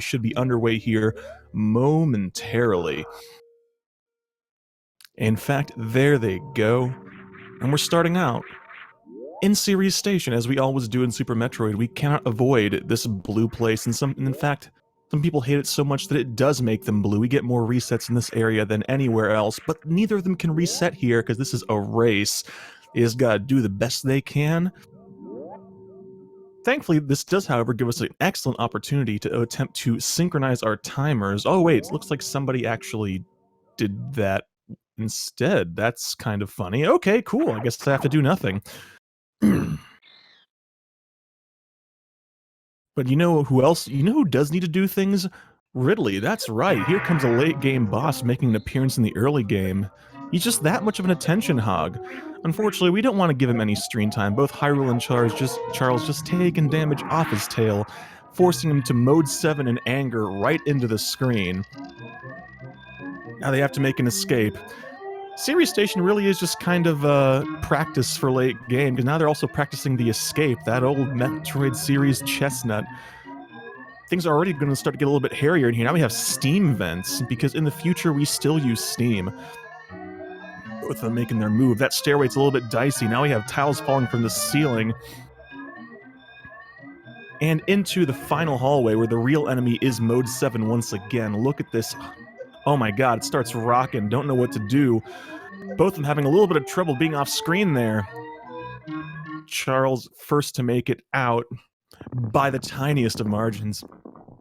should be underway here momentarily. In fact, there they go. And we're starting out in Ceres Station, as we always do in Super Metroid. We cannot avoid this blue place, and in fact, some people hate it so much that it does make them blue. We get more resets in this area than anywhere else, but neither of them can reset here because this is a race. They just gotta do the best they can. Thankfully, this does, however, give us an excellent opportunity to attempt to synchronize our timers. Oh wait, it looks like somebody actually did that instead. That's kind of funny. Okay, cool. I guess I have to do nothing. But you know who else? You know who does need to do things? Ridley, that's right. Here comes a late game boss making an appearance in the early game. He's just that much of an attention hog. Unfortunately, we don't want to give him any screen time. Both Hyrule and Charles just taking damage off his tail, forcing him to mode 7 in anger right into the screen. Now they have to make an escape. Ceres Station really is just kind of practice for late game, because now they're also practicing the escape, that old Metroid series chestnut. Things are already going to start to get a little bit hairier in here. Now we have steam vents, because in the future we still use steam. Both of them making their move. That stairway's a little bit dicey. Now we have tiles falling from the ceiling. And into the final hallway where the real enemy is mode 7 once again. Look at this. Oh my god, it starts rocking. Don't know what to do. Both of them having a little bit of trouble being off screen there. Charles first to make it out by the tiniest of margins.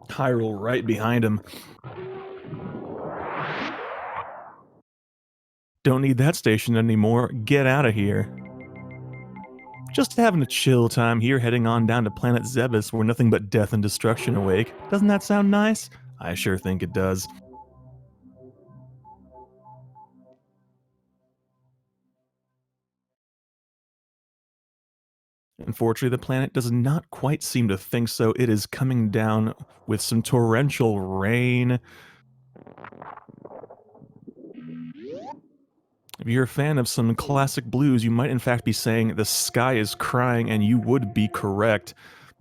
Hyrule right behind him. Don't need that station anymore. Get out of here. Just having a chill time here, heading on down to planet Zebes, where nothing but death and destruction await. Doesn't that sound nice? I sure think it does. Unfortunately, the planet does not quite seem to think so. It is coming down with some torrential rain. If you're a fan of some classic blues, you might in fact be saying the sky is crying, and you would be correct.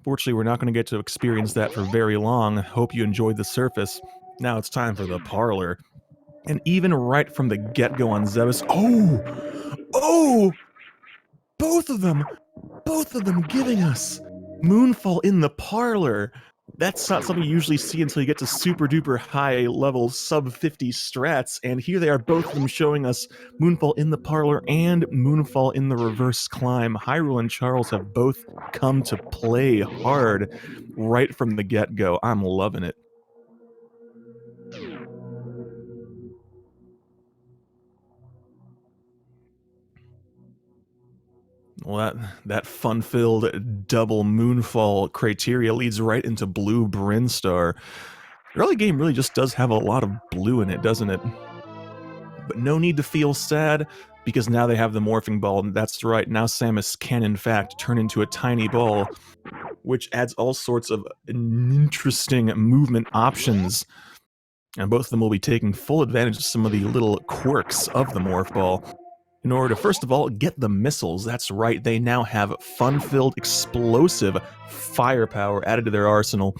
Fortunately, we're not going to get to experience that for very long. Hope you enjoyed the surface. Now it's time for the parlor. And even right from the get-go on Zebes... Oh! Both of them giving us Moonfall in the parlor. That's not something you usually see until you get to super duper high level sub 50 strats, and here they are, both of them showing us Moonfall in the parlor and Moonfall in the reverse climb. Hyrule and Charles have both come to play hard right from the get-go. I'm loving it. Well, that fun-filled double Moonfall criteria leads right into Blue Brinstar. The early game really just does have a lot of blue in it, doesn't it? But no need to feel sad, because now they have the morphing ball, and that's right, now Samus can in fact turn into a tiny ball, which adds all sorts of interesting movement options. And both of them will be taking full advantage of some of the little quirks of the morph ball. In order to, first of all, get the missiles. That's right, they now have fun-filled, explosive firepower added to their arsenal.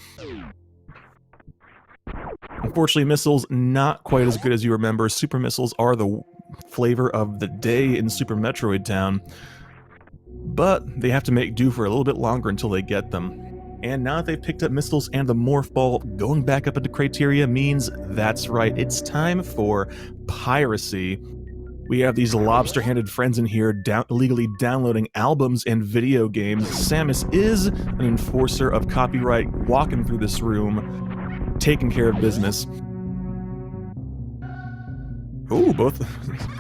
Unfortunately, missiles not quite as good as you remember. Super missiles are the flavor of the day in Super Metroid Town. But they have to make do for a little bit longer until they get them. And now that they've picked up missiles and the morph ball, going back up into criteria means, that's right, it's time for piracy. We have these lobster-handed friends in here illegally downloading albums and video games. Samus is an enforcer of copyright, walking through this room, taking care of business. Ooh, both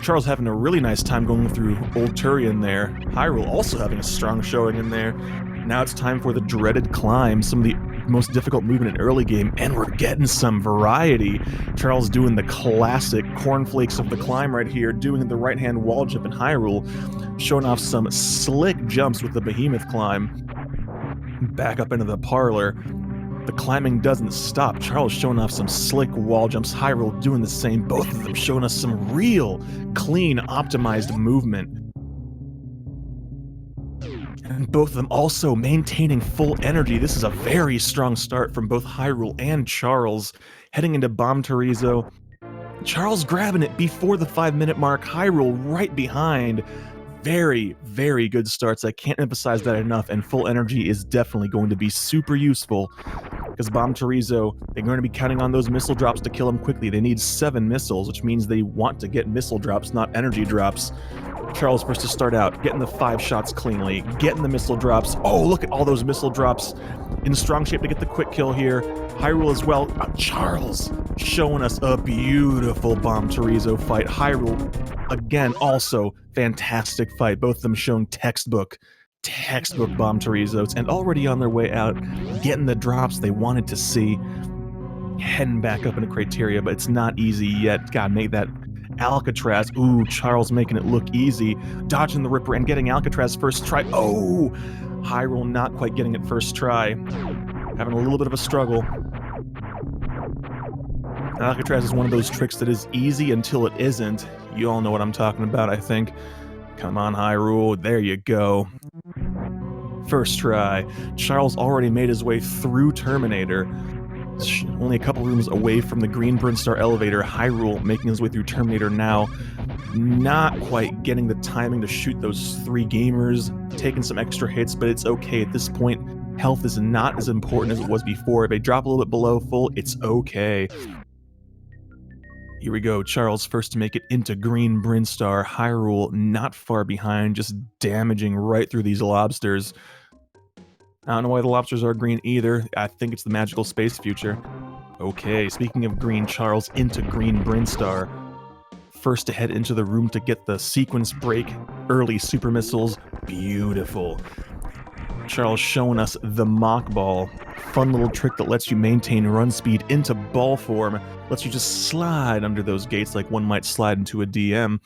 Charles having a really nice time going through Old Turian there. Hyrule also having a strong showing in there. Now it's time for the dreaded climb, some of the most difficult movement in early game, and we're getting some variety. Charles doing the classic cornflakes of the climb right here, doing the right-hand wall jump in Hyrule, showing off some slick jumps with the behemoth climb. Back up into the parlor. The climbing doesn't stop. Charles showing off some slick wall jumps, Hyrule doing the same, both of them showing us some real, clean, optimized movement. And And both of them also maintaining full energy. This is a very strong start from both Hyrule and Charles. Heading into Bomb Torizo. Charles grabbing it before the 5-minute mark. Hyrule right behind. Very, very good starts. I can't emphasize that enough, and full energy is definitely going to be super useful because Bomb Torizo, they're going to be counting on those missile drops to kill him quickly. They need 7 missiles, which means they want to get missile drops, not energy drops. Charles first to start out, getting the 5 shots cleanly, getting the missile drops. Oh, look at all those missile drops. In strong shape to get the quick kill here. Hyrule as well. Charles showing us a beautiful Bomb Torizo fight. Hyrule, again, also fantastic fight. Both of them showing textbook Bomb Torizos, and already on their way out, getting the drops they wanted to see. Heading back up into Criteria, but it's not easy yet. Gotta make that Alcatraz. Ooh, Charles making it look easy. Dodging the Ripper and getting Alcatraz first try. Oh! Hyrule not quite getting it first try. Having a little bit of a struggle. Alcatraz is one of those tricks that is easy until it isn't. You all know what I'm talking about, I think. Come on, Hyrule. There you go. First try. Charles already made his way through Terminator. Only a couple rooms away from the Green Brinstar elevator. Hyrule making his way through Terminator now. Not quite getting the timing to shoot those 3 gamers. Taking some extra hits, but it's okay. At this point, health is not as important as it was before. If they drop a little bit below full, it's okay. Here we go. Charles first to make it into Green Brinstar. Hyrule not far behind, just damaging right through these lobsters. I don't know why the lobsters are green either. I think it's the magical space future. Okay, speaking of green, Charles into Green Brinstar. First to head into the room to get the sequence break. Early super missiles. Beautiful. Charles showing us the Mach Ball. Fun little trick that lets you maintain run speed into ball form. Lets you just slide under those gates like one might slide into a DM.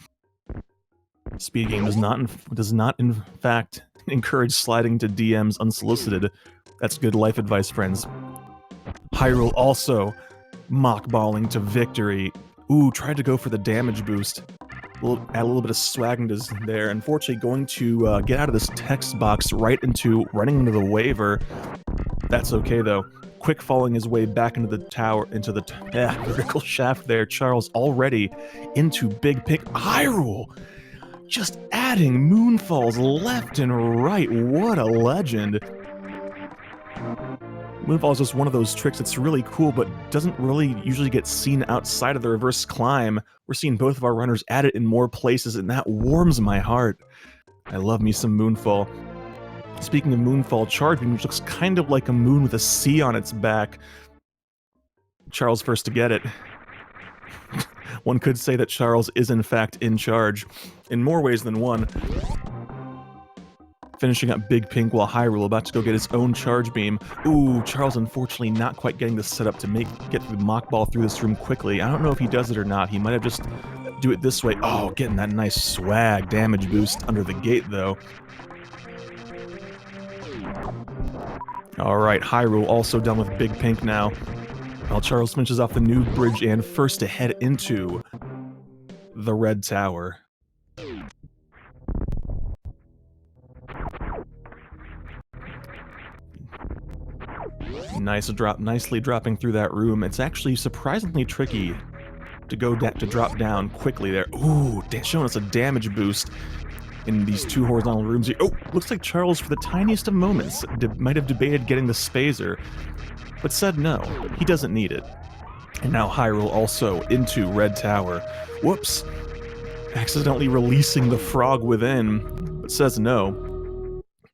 Speed game does not in fact encourage sliding to DMs unsolicited. That's good life advice, friends. Hyrule also Mach Balling to victory. Ooh, tried to go for the damage boost. Add a little bit of swag into there. Unfortunately, going to get out of this text box right into running into the waiver. That's okay though. Quick falling his way back into the tower, into the vertical shaft there. Charles already into Big Pink. Hyrule! Just adding moonfalls left and right. What a legend. Moonfall is just one of those tricks that's really cool, but doesn't really usually get seen outside of the reverse climb. We're seeing both of our runners add it in more places, and that warms my heart. I love me some Moonfall. Speaking of Moonfall, Charge Beam, which looks kind of like a moon with a C on its back. Charles first to get it. One could say that Charles is in fact in charge, in more ways than one. Finishing up Big Pink while Hyrule about to go get his own Charge Beam. Ooh, Charles unfortunately not quite getting the setup to get the Mach Ball through this room quickly. I don't know if he does it or not. He might have just do it this way. Oh, getting that nice swag damage boost under the gate though. Alright, Hyrule also done with Big Pink now. While Charles finishes off the new bridge and first to head into the Red Tower. Nice drop, nicely dropping through that room. It's actually surprisingly tricky to drop down quickly there. Ooh, showing us a damage boost in these 2 horizontal rooms. Oh, looks like Charles, for the tiniest of moments, might have debated getting the Spazer, but said no, he doesn't need it. And now Hyrule also into Red Tower. Whoops. Accidentally releasing the frog within, but says no.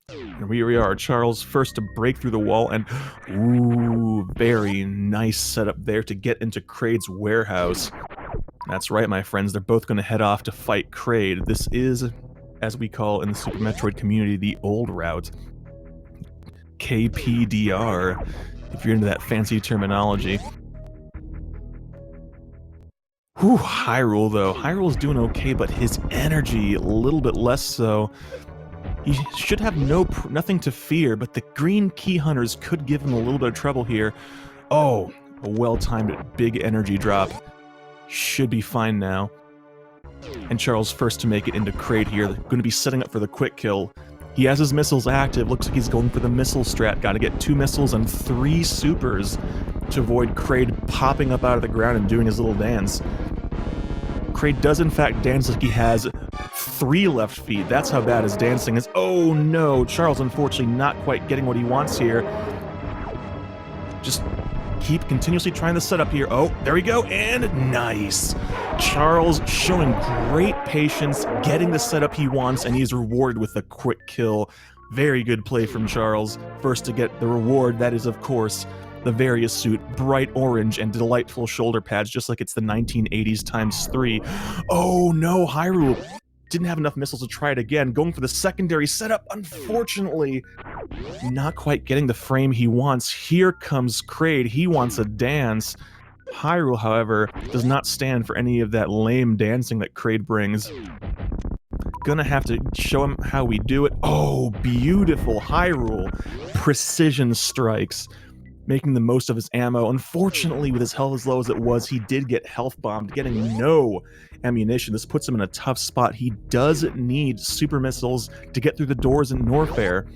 And here we are, Charles first to break through the wall, and ooh, very nice setup there to get into Kraid's warehouse. That's right, my friends, they're both going to head off to fight Kraid. This is, as we call in the Super Metroid community, the old route. KPDR, if you're into that fancy terminology. Whew, Hyrule though. Hyrule's doing okay, but his energy a little bit less so. He should have nothing to fear, but the green key hunters could give him a little bit of trouble here. Oh, a well-timed big energy drop. Should be fine now. And Charles first to make it into Kraid here. They're going to be setting up for the quick kill. He has his missiles active. Looks like he's going for the missile strat. Got to get 2 missiles and 3 supers to avoid Kraid popping up out of the ground and doing his little dance. Kraid does in fact dance like he has 3 left feet. That's how bad his dancing is. Oh no, Charles unfortunately not quite getting what he wants here. Just keep continuously trying the setup here. Oh, there we go, and nice. Charles showing great patience, getting the setup he wants, and he's rewarded with a quick kill. Very good play from Charles. First to get the reward, that is of course the Various suit, bright orange and delightful shoulder pads, just like it's the 1980s times 3. Oh no, Hyrule didn't have enough missiles to try it again, going for the secondary setup. Unfortunately, not quite getting the frame he wants. Here comes Kraid, he wants a dance. Hyrule, however, does not stand for any of that lame dancing that Kraid brings. Gonna have to show him how we do it. Oh, beautiful Hyrule. Precision strikes, making the most of his ammo. Unfortunately, with his health as low as it was, he did get health bombed, getting no ammunition. This puts him in a tough spot. He does need super missiles to get through the doors in Norfair.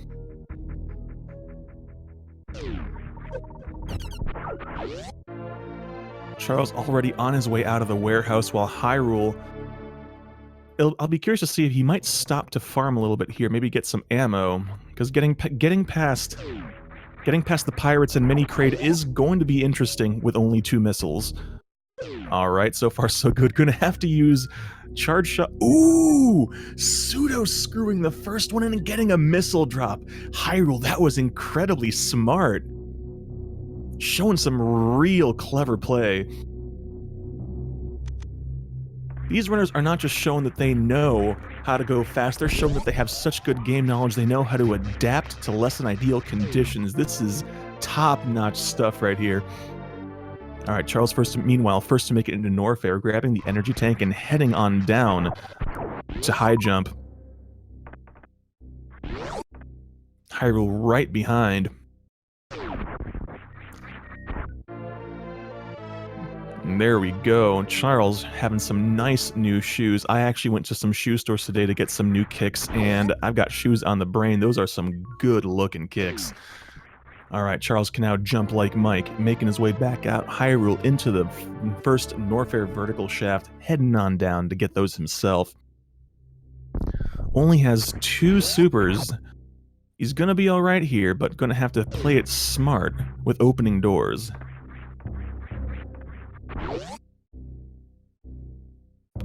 Charles already on his way out of the warehouse, while Hyrule... I'll be curious to see if he might stop to farm a little bit here, maybe get some ammo, because getting past the pirates and mini Kraid is going to be interesting with only 2 missiles. Alright, so far so good. Gonna have to use charge shot. Ooh! Pseudo-screwing the first one in and getting a missile drop. Hyrule, that was incredibly smart. Showing some real clever play. These runners are not just showing that they know how to go fast, they're showing that they have such good game knowledge, they know how to adapt to less than ideal conditions. This is top-notch stuff right here. Alright, Charles meanwhile, first to make it into Norfair, grabbing the energy tank and heading on down to high jump. Hyrule right behind. And there we go. Charles having some nice new shoes. I actually went to some shoe stores today to get some new kicks, and I've got shoes on the brain. Those are some good-looking kicks. Alright, Charles can now jump like Mike, making his way back out Hyrule into the first Norfair vertical shaft, heading on down to get those himself. Only has 2 supers. He's gonna be alright here, but gonna have to play it smart with opening doors.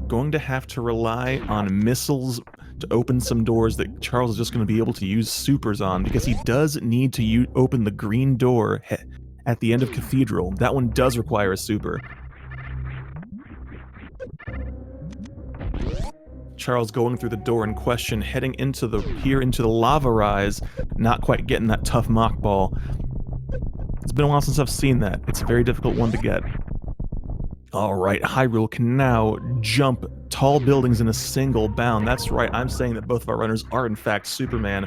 Going to have to rely on missiles to open some doors that Charles is just going to be able to use supers on, because he does need to open the green door at the end of Cathedral. That one does require a super. Charles going through the door in question, heading into the lava rise, not quite getting that tough mock ball. It's been a while since I've seen that. It's a very difficult one to get. Alright, Hyrule can now jump tall buildings in a single bound. That's right, I'm saying that both of our runners are in fact Superman.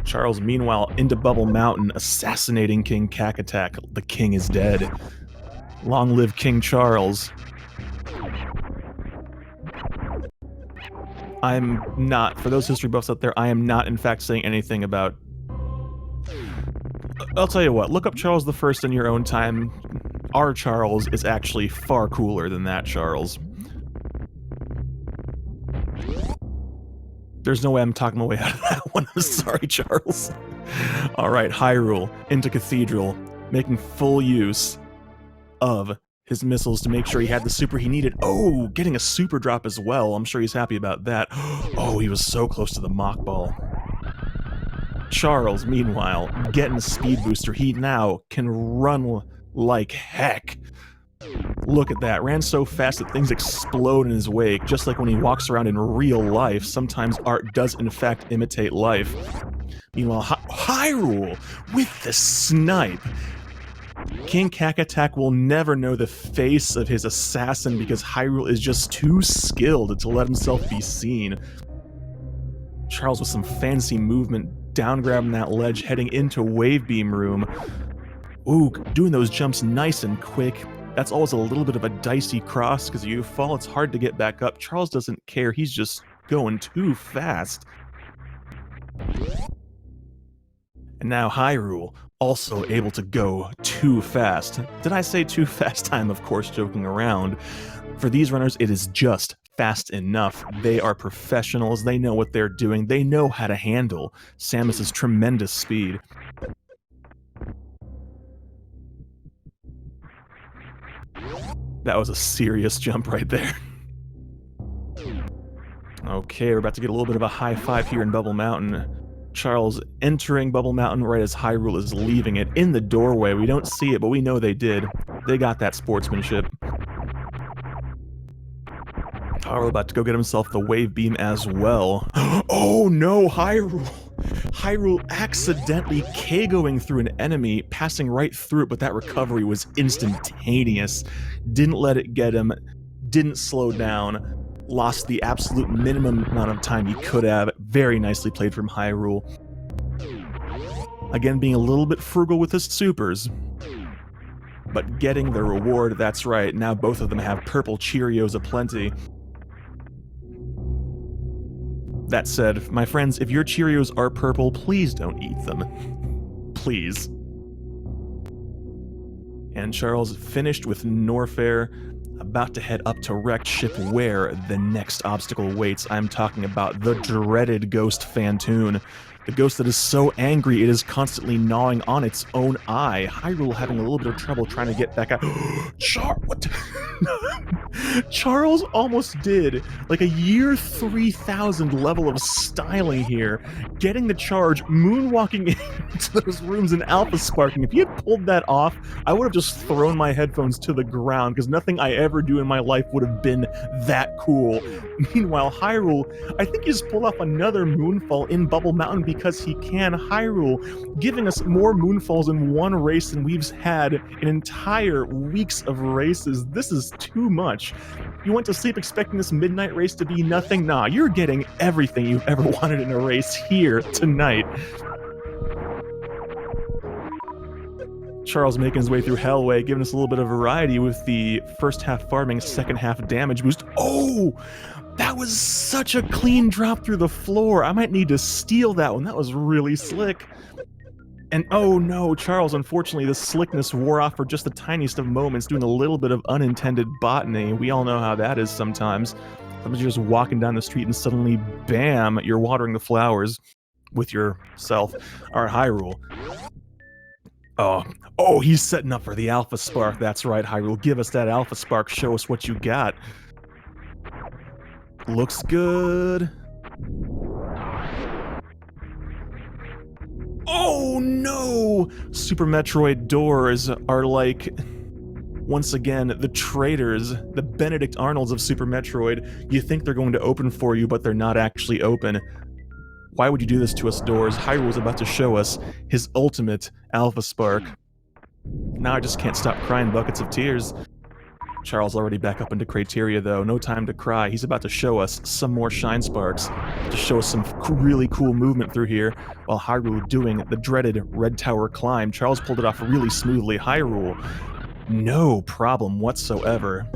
Charles, meanwhile, into Bubble Mountain, assassinating King Kakatak. The king is dead. Long live King Charles. I'm not, for those history buffs out there, I am not in fact saying anything about... I'll tell you what, look up Charles I in your own time. Our Charles is actually far cooler than that Charles. There's no way I'm talking my way out of that one. I'm sorry, Charles. Alright, Hyrule into Cathedral, making full use of his missiles to make sure he had the super he needed. Oh, getting a super drop as well. I'm sure he's happy about that. Oh, he was so close to the mock ball. Charles, meanwhile, getting a speed booster. He now can run like heck. Look at that. Ran so fast that things explode in his wake, just like when he walks around in real life. Sometimes art does in fact imitate life. Meanwhile, Hyrule with the snipe. King Kakatak will never know the face of his assassin because Hyrule is just too skilled to let himself be seen. Charles with some fancy movement, down grabbing that ledge, heading into Wave Beam Room. Ooh, doing those jumps nice and quick. That's always a little bit of a dicey cross, because if you fall, it's hard to get back up. Charles doesn't care, he's just going too fast. And now Hyrule, also able to go too fast. Did I say too fast? I'm of course joking around. For these runners, it is just fast enough. They are professionals, they know what they're doing, they know how to handle Samus's tremendous speed. That was a serious jump right there. Okay, we're about to get a little bit of a high five here in Bubble Mountain. Charles entering Bubble Mountain right as Hyrule is leaving it in the doorway. We don't see it, but we know they did. They got that sportsmanship. Hyrule about to go get himself the wave beam as well. Oh no, Hyrule! Hyrule accidentally KOing through an enemy, passing right through it, but that recovery was instantaneous. Didn't let it get him, didn't slow down, lost the absolute minimum amount of time he could have. Very nicely played from Hyrule. Again, being a little bit frugal with his supers, but getting the reward, that's right. Now both of them have purple Cheerios aplenty. That said, my friends, if your Cheerios are purple, please don't eat them. Please. And Charles finished with Norfair, about to head up to Wrecked Ship where the next obstacle waits. I'm talking about the dreaded Ghost Phantoon. The ghost that is so angry it is constantly gnawing on its own eye. Hyrule having a little bit of trouble trying to get back out. What? Charles almost did like a year 3000 level of styling here, getting the charge, moonwalking into those rooms and alpha sparking. If he had pulled that off, I would have just thrown my headphones to the ground because nothing I ever do in my life would have been that cool. Meanwhile, Hyrule, I think he just pulled off another moonfall in Bubble Mountain because he can. Hyrule giving us more moonfalls in one race than we've had in entire weeks of races. This is too much. You went to sleep expecting this midnight race to be nothing? Nah, you're getting everything you've ever wanted in a race here tonight. Charles making his way through Hellway, giving us a little bit of variety with the first half farming, second half damage boost. Oh! That was such a clean drop through the floor. I might need to steal that one. That was really slick. And oh no, Charles, unfortunately, the slickness wore off for just the tiniest of moments, doing a little bit of unintended botany. We all know how that is sometimes. Sometimes you're just walking down the street and suddenly, bam, you're watering the flowers with yourself. All right, Hyrule. Oh, he's setting up for the Alpha Spark. That's right, Hyrule. Give us that Alpha Spark. Show us what you got. Looks good. Oh no! Super Metroid doors are like, once again, the traitors, the Benedict Arnolds of Super Metroid. You think they're going to open for you, but they're not actually open. Why would you do this to us, doors? Hyrule's about to show us his ultimate Alpha Spark. Now I just can't stop crying buckets of tears. Charles already back up into Crateria though, no time to cry. He's about to show us some more Shine Sparks, to show us some really cool movement through here, while Hyrule doing the dreaded Red Tower climb. Charles pulled it off really smoothly. Hyrule, no problem whatsoever.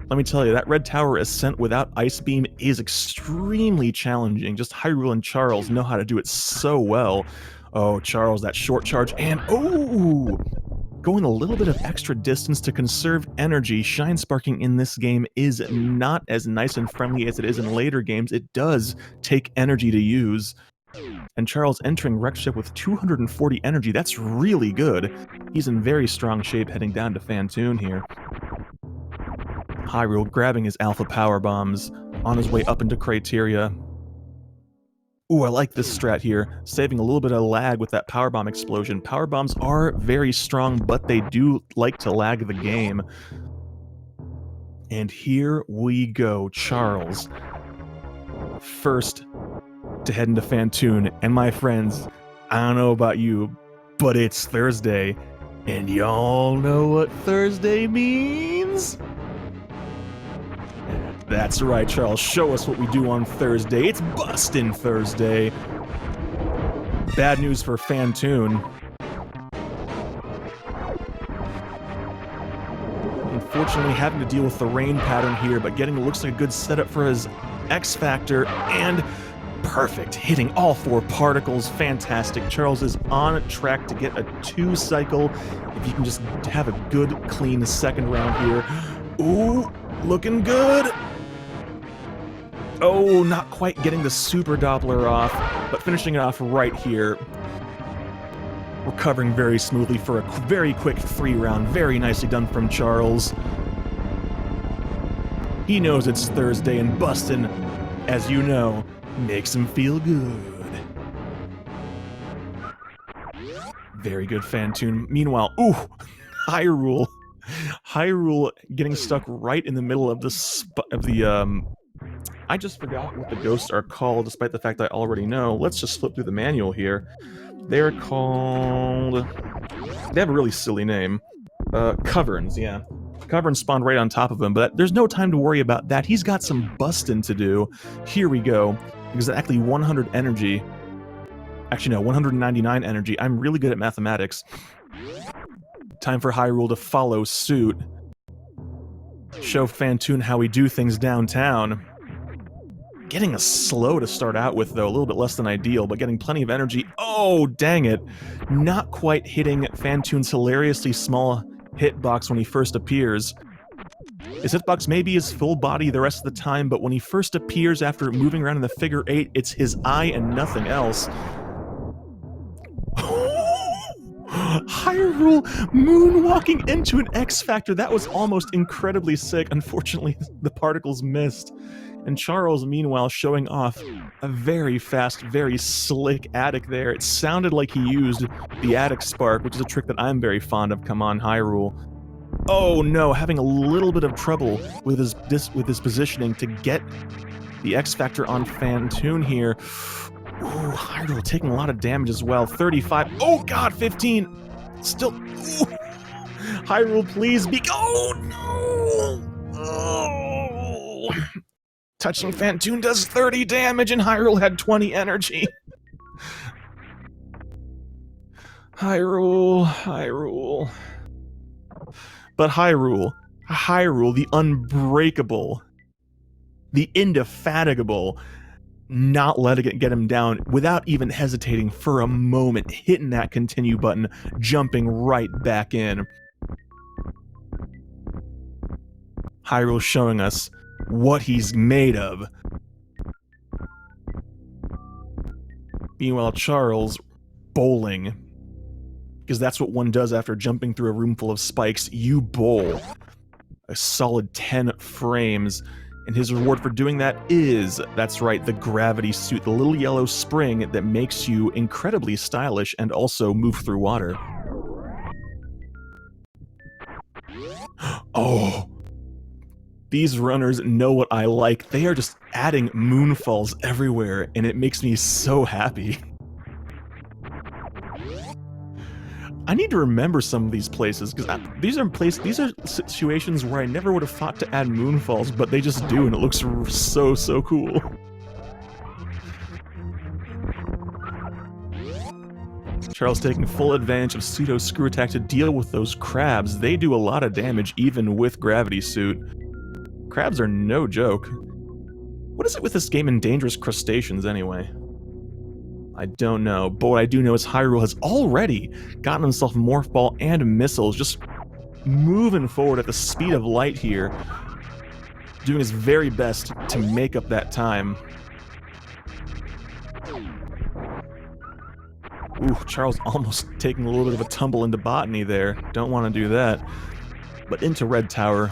Let me tell you, that Red Tower ascent without Ice Beam is extremely challenging. Just Hyrule and Charles know how to do it so well. Oh, Charles, that short charge, and oh! Going a little bit of extra distance to conserve energy. Shine Sparking in this game is not as nice and friendly as it is in later games. It does take energy to use. And Charles entering Wrecked Ship with 240 energy, that's really good. He's in very strong shape heading down to Phantoon here. Hyrule grabbing his Alpha Power Bombs on his way up into Crateria. Ooh, I like this strat here, saving a little bit of lag with that Power Bomb explosion. Power Bombs are very strong, but they do like to lag the game. And here we go, Charles. First to head into Phantoon, and my friends, I don't know about you, but it's Thursday, and y'all know what Thursday means? That's right, Charles. Show us what we do on Thursday. It's Bustin' Thursday. Bad news for Phantoon. Unfortunately, having to deal with the rain pattern here, but getting looks like a good setup for his X Factor, and Perfect. Hitting all 4 particles. Fantastic. Charles is on track to get a 2 cycle. If you can just have a good, clean second round here. Ooh, looking good. Oh, not quite getting the super Doppler off, but finishing it off right here. Recovering very smoothly for a very quick 3 round. Very nicely done from Charles. He knows it's Thursday, and bustin', as you know, makes him feel good. Very good fan tune. Meanwhile, ooh, Hyrule. Hyrule getting stuck right in the middle of the I just forgot what the ghosts are called, despite the fact I already know. Let's just flip through the manual here. They're called... They have a really silly name. Coverns, yeah. Coverns spawned right on top of him, but there's no time to worry about that. He's got some bustin' to do. Here we go. Exactly 100 energy. Actually, no, 199 energy. I'm really good at mathematics. Time for Hyrule to follow suit. Show Fantoon how we do things downtown. Getting a slow to start out with, though. A little bit less than ideal, but getting plenty of energy. Oh, dang it. Not quite hitting Fantoon's hilariously small hitbox when he first appears. His hitbox may be his full body the rest of the time, but when he first appears after moving around in the figure 8, it's his eye and nothing else. Hyrule moonwalking into an X Factor. That was almost incredibly sick. Unfortunately, the particles missed. And Charles, meanwhile, showing off a very fast, very slick attic there. It sounded like he used the attic spark, which is a trick that I'm very fond of. Come on, Hyrule. Oh no, having a little bit of trouble with his positioning to get the X Factor on Fantoon here. Ooh, Hyrule taking a lot of damage as well. 35. Oh god, 15. Still. Ooh. Hyrule, please be. Oh no. Oh. Touching Fantoon does 30 damage, and Hyrule had 20 energy. Hyrule. But Hyrule, the unbreakable, the indefatigable, not letting it get him down without even hesitating for a moment, hitting that continue button, jumping right back in. Hyrule showing us what he's made of. Meanwhile, Charles bowling. Because that's what one does after jumping through a room full of spikes. You bowl. A solid 10 frames. And his reward for doing that is, that's right, the gravity suit, the little yellow spring that makes you incredibly stylish and also move through water. Oh! These runners know what I like. They are just adding moonfalls everywhere, and it makes me so happy. I need to remember some of these places, because these are situations where I never would have thought to add moonfalls, but they just do, and it looks so cool. Charles taking full advantage of pseudo screw attack to deal with those crabs. They do a lot of damage, even with gravity suit. Crabs are no joke. What is it with this game and dangerous crustaceans, anyway? I don't know, but what I do know is Hyrule has already gotten himself Morph Ball and missiles, just moving forward at the speed of light here, doing his very best to make up that time. Ooh, Charles almost taking a little bit of a tumble into botany there. Don't want to do that. But into Red Tower.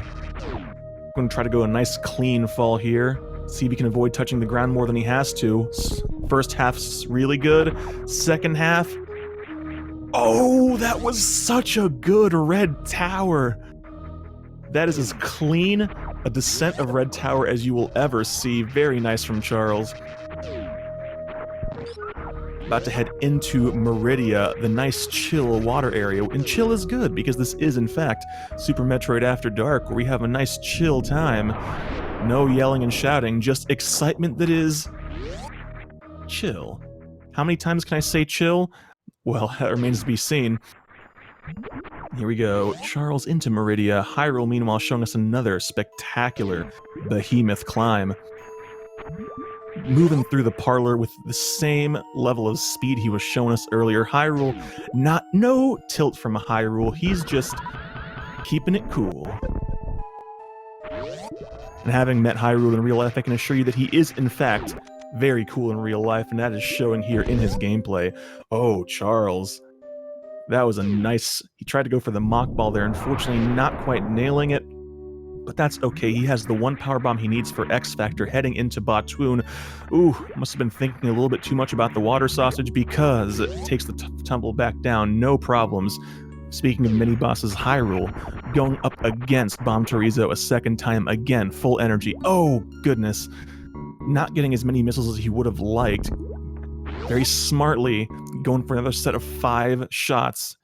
Going to try to go a nice clean fall here. See if he can avoid touching the ground more than he has to. First half's really good. Second half... Oh, that was such a good Red Tower. That is as clean a descent of Red Tower as you will ever see. Very nice from Charles. About to head into Meridia, the nice chill water area. And chill is good, because this is, in fact, Super Metroid After Dark, where we have a nice chill time. No yelling and shouting, just excitement that is... chill. How many times can I say chill? Well, that remains to be seen. Here we go. Charles into Meridia. Hyrule, meanwhile, showing us another spectacular behemoth climb. moving through the parlor with the same level of speed he was showing us earlier. Hyrule, no tilt from Hyrule. He's just keeping it cool. And having met Hyrule in real life, I can assure you that he is, in fact, very cool in real life, and that is showing here in his gameplay. Oh, Charles. That was a nice... He tried to go for the Mach Ball there, unfortunately not quite nailing it. But that's okay, he has the one power bomb he needs for X Factor heading into Batoon. Ooh, must have been thinking a little bit too much about the water sausage because it takes the tumble back down, no problems. Speaking of mini-bosses, Hyrule going up against Bomb Torizo a second time again, full energy. Oh, goodness. Not getting as many missiles as he would have liked. Very smartly going for another set of 5 shots.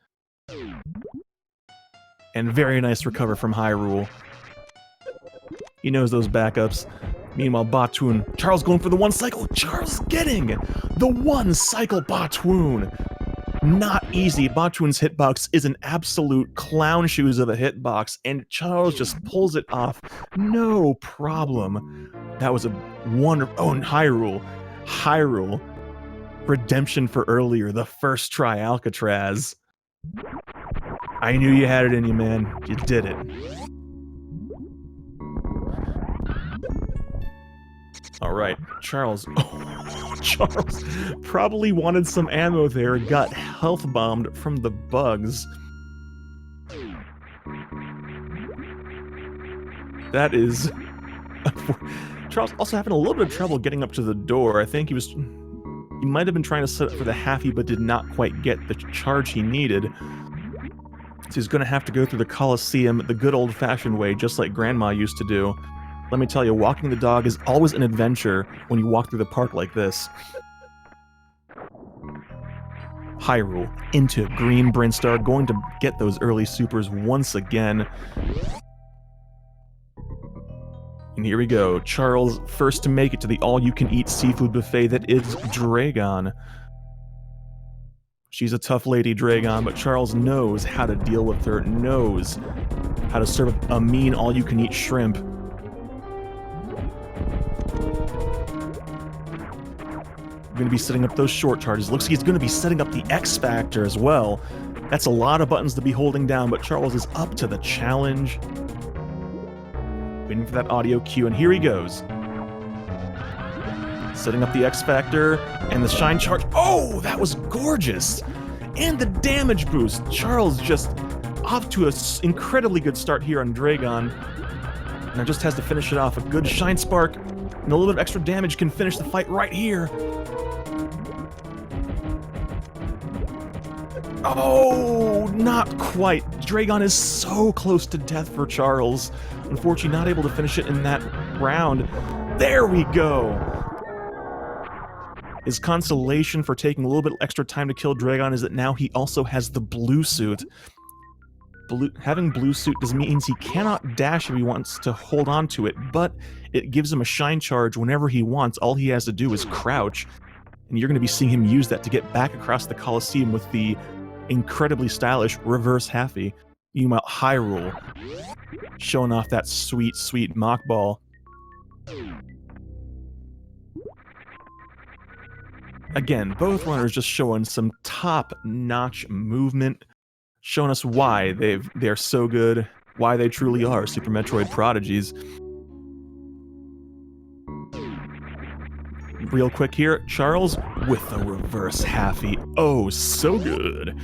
And very nice recover from Hyrule. He knows those backups. Meanwhile, Batoon, Charles going for the one cycle. Charles getting the one cycle Batoon. Not easy. Batoon's hitbox is an absolute clown shoes of a hitbox, and Charles just pulls it off. No problem. That was a wonderful... Oh, and Hyrule. Redemption for earlier, the first try Alcatraz. I knew you had it in you, man. You did it. Alright, Charles. Oh, Charles probably wanted some ammo there, got health bombed from the bugs. That is... Charles also having a little bit of trouble getting up to the door. I think he might have been trying to set up for the halfie, but did not quite get the charge he needed. So he's gonna have to go through the Coliseum the good old-fashioned way, just like Grandma used to do. Let me tell you, walking the dog is always an adventure when you walk through the park like this. Hyrule into Green Brinstar, going to get those early supers once again. And here we go. Charles, first to make it to the all-you-can-eat seafood buffet that is Dragon. She's a tough lady, Dragon, but Charles knows how to deal with her, knows how to serve a mean all-you-can-eat shrimp. Going to be setting up those short charges. Looks like he's going to be setting up the X Factor as well. That's a lot of buttons to be holding down, but Charles is up to the challenge. Waiting for that audio cue, and here he goes. Setting up the X Factor, and the Shine Charge. Oh, that was gorgeous! And the damage boost. Charles just off to an incredibly good start here on Dragon. Now just has to finish it off. A good Shine Spark, and a little bit of extra damage can finish the fight right here. Oh, not quite. Dragon is so close to death for Charles. Unfortunately, not able to finish it in that round. There we go! His consolation for taking a little bit extra time to kill Dragon is that now he also has the blue suit. Having blue suit means he cannot dash if he wants to hold on to it, but it gives him a shine charge whenever he wants. All he has to do is crouch, and you're going to be seeing him use that to get back across the Coliseum with the incredibly stylish reverse halfie. Meanwhile, Hyrule showing off that sweet, sweet Mach Ball. Again, both runners just showing some top-notch movement, showing us why they're so good, why they truly are Super Metroid prodigies. Real quick here, Charles with a reverse halfie. Oh, so good.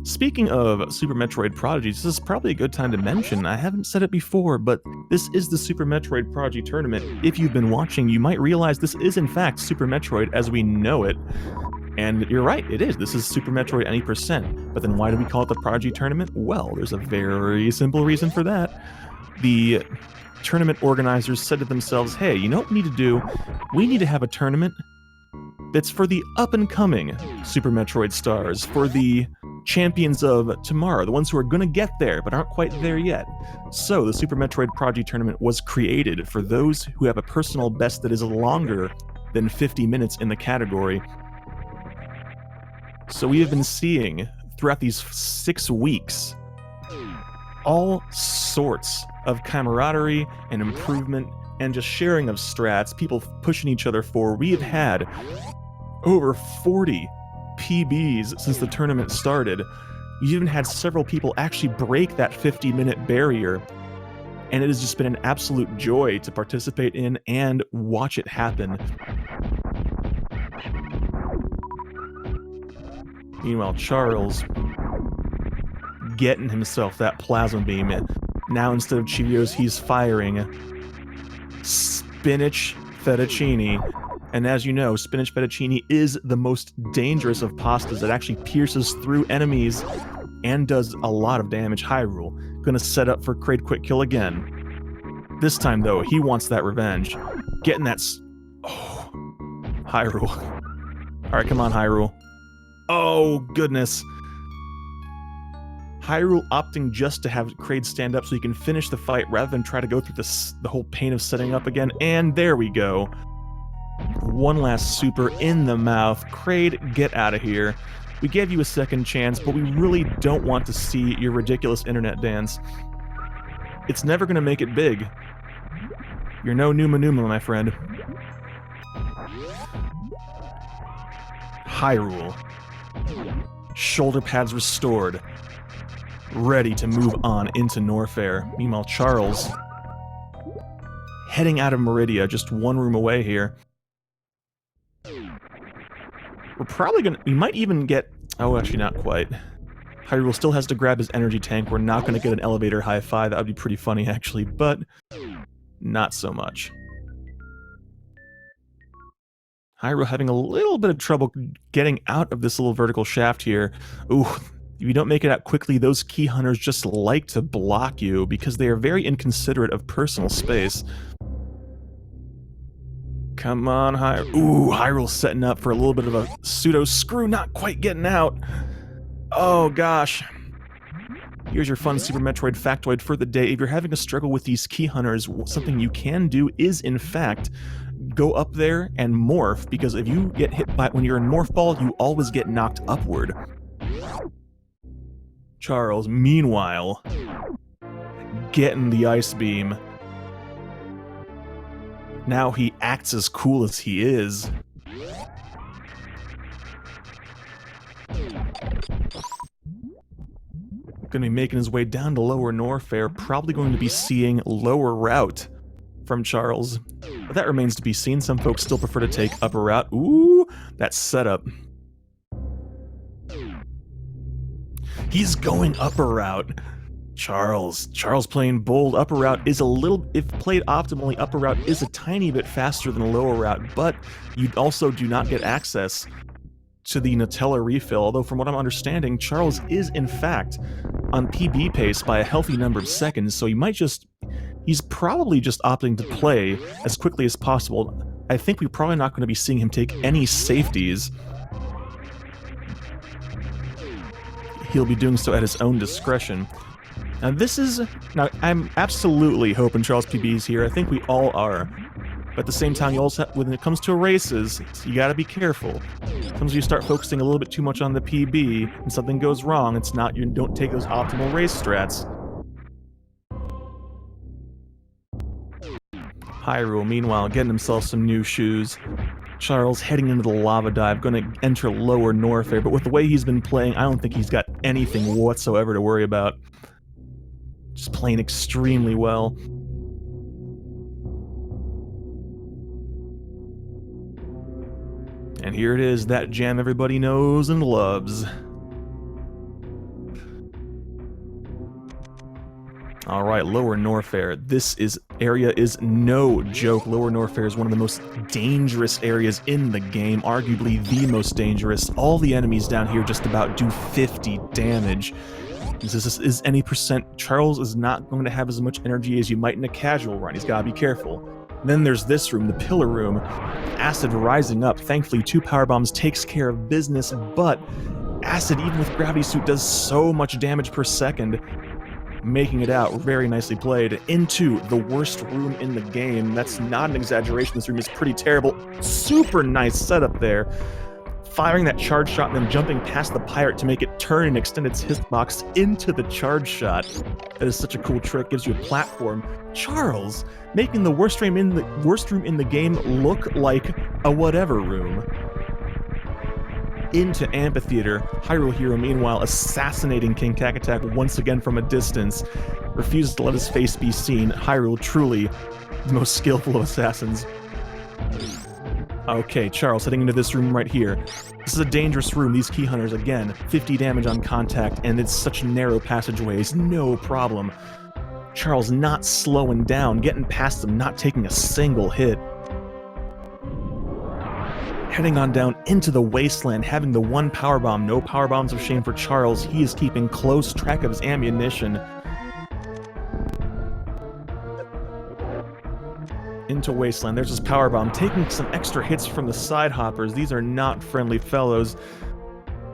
Speaking of Super Metroid prodigies, this is probably a good time to mention, I haven't said it before, but this is the Super Metroid Prodigy Tournament. If you've been watching, you might realize this is in fact Super Metroid as we know it. And you're right, it is. This is Super Metroid any %. But then why do we call it the Prodigy Tournament? Well, there's a very simple reason for that. The tournament organizers said to themselves, hey, you know what we need to do? We need to have a tournament that's for the up-and-coming Super Metroid stars, for the champions of tomorrow, the ones who are going to get there but aren't quite there yet. So the Super Metroid Prodigy Tournament was created for those who have a personal best that is longer than 50 minutes in the category. So we have been seeing throughout these 6 weeks all sorts of camaraderie and improvement and just sharing of strats, people pushing each other forward. We have had over 40 PBs since the tournament started. You even had several people actually break that 50-minute barrier, and it has just been an absolute joy to participate in and watch it happen. Meanwhile, Charles getting himself that plasma beam. Now instead of Cheerios, he's firing spinach fettuccine. And as you know, spinach fettuccine is the most dangerous of pastas. It actually pierces through enemies and does a lot of damage. Hyrule gonna set up for Kraid quick kill again. This time though, he wants that revenge. Getting that oh, Hyrule. Alright, come on, Hyrule. Oh, goodness. Hyrule opting just to have Kraid stand up so he can finish the fight rather than try to go through the whole pain of setting up again. And there we go. One last super in the mouth. Kraid, get out of here. We gave you a second chance, but we really don't want to see your ridiculous internet dance. It's never going to make it big. You're no Numa Numa, my friend. Hyrule. Shoulder pads restored. Ready to move on into Norfair. Meanwhile, Charles heading out of Meridia, just one room away here. We're probably gonna... We might even get... Oh, actually not quite. Hyrule still has to grab his energy tank. We're not gonna get an elevator high-five. That would be pretty funny, actually, but not so much. Hyrule having a little bit of trouble getting out of this little vertical shaft here. Ooh, if you don't make it out quickly, those key hunters just like to block you because they are very inconsiderate of personal space. Come on, Hyrule. Ooh, Hyrule setting up for a little bit of a pseudo screw, not quite getting out. Oh, gosh. Here's your fun Super Metroid factoid for the day. If you're having a struggle with these key hunters, something you can do is, in fact, go up there and morph, because if you get hit by when you're in morph ball, you always get knocked upward. Charles, meanwhile, getting the ice beam. Now he acts as cool as he is. Gonna be making his way down to Lower Norfair, probably going to be seeing Lower Route from Charles. But that remains to be seen. Some folks still prefer to take Upper Route. Ooh, that setup. He's going Upper Route. Charles playing bold. Upper Route is a little, if played optimally, Upper Route is a tiny bit faster than Lower Route, but you also do not get access to the Nutella refill, although from what I'm understanding, Charles is in fact on PB pace by a healthy number of seconds, so he's probably just opting to play as quickly as possible. I think we're probably not going to be seeing him take any safeties. He'll be doing so at his own discretion. Now I'm absolutely hoping Charles PB's here. I think we all are. But at the same time, you also when it comes to races, you gotta be careful. Sometimes you start focusing a little bit too much on the PB, and something goes wrong, you don't take those optimal race strats. Hyrule, meanwhile, getting himself some new shoes. Charles heading into the lava dive, gonna enter Lower Norfair, but with the way he's been playing, I don't think he's got anything whatsoever to worry about. Just playing extremely well. And here it is, that jam everybody knows and loves. Alright, Lower Norfair. This area is no joke. Lower Norfair is one of the most dangerous areas in the game, arguably the most dangerous. All the enemies down here just about do 50 damage. If this is any percent, Charles is not going to have as much energy as you might in a casual run. He's gotta be careful. Then there's this room, the Pillar Room. Acid rising up. Thankfully, 2 power bombs takes care of business, but Acid, even with Gravity Suit, does so much damage per second. Making it out, very nicely played, into the worst room in the game. That's not an exaggeration, this room is pretty terrible. Super nice setup there. firing that charge shot and then jumping past the pirate to make it turn and extend its hitbox into the charge shot. That is such a cool trick, gives you a platform. Charles, making the worst room in the game look like a whatever room. Into Amphitheater. HyruleHero, meanwhile, assassinating King Kakatak once again from a distance. Refuses to let his face be seen. Hyrule, truly the most skillful of assassins. Okay, Charles heading into this room right here. This is a dangerous room. These key hunters, again, 50 damage on contact, and it's such narrow passageways, no problem. Charles not slowing down, getting past them, not taking a single hit. Heading on down into the wasteland, having the one powerbomb. No powerbombs of shame for Charles. He is keeping close track of his ammunition. Into wasteland. There's his powerbomb, taking some extra hits from the side hoppers. These are not friendly fellows,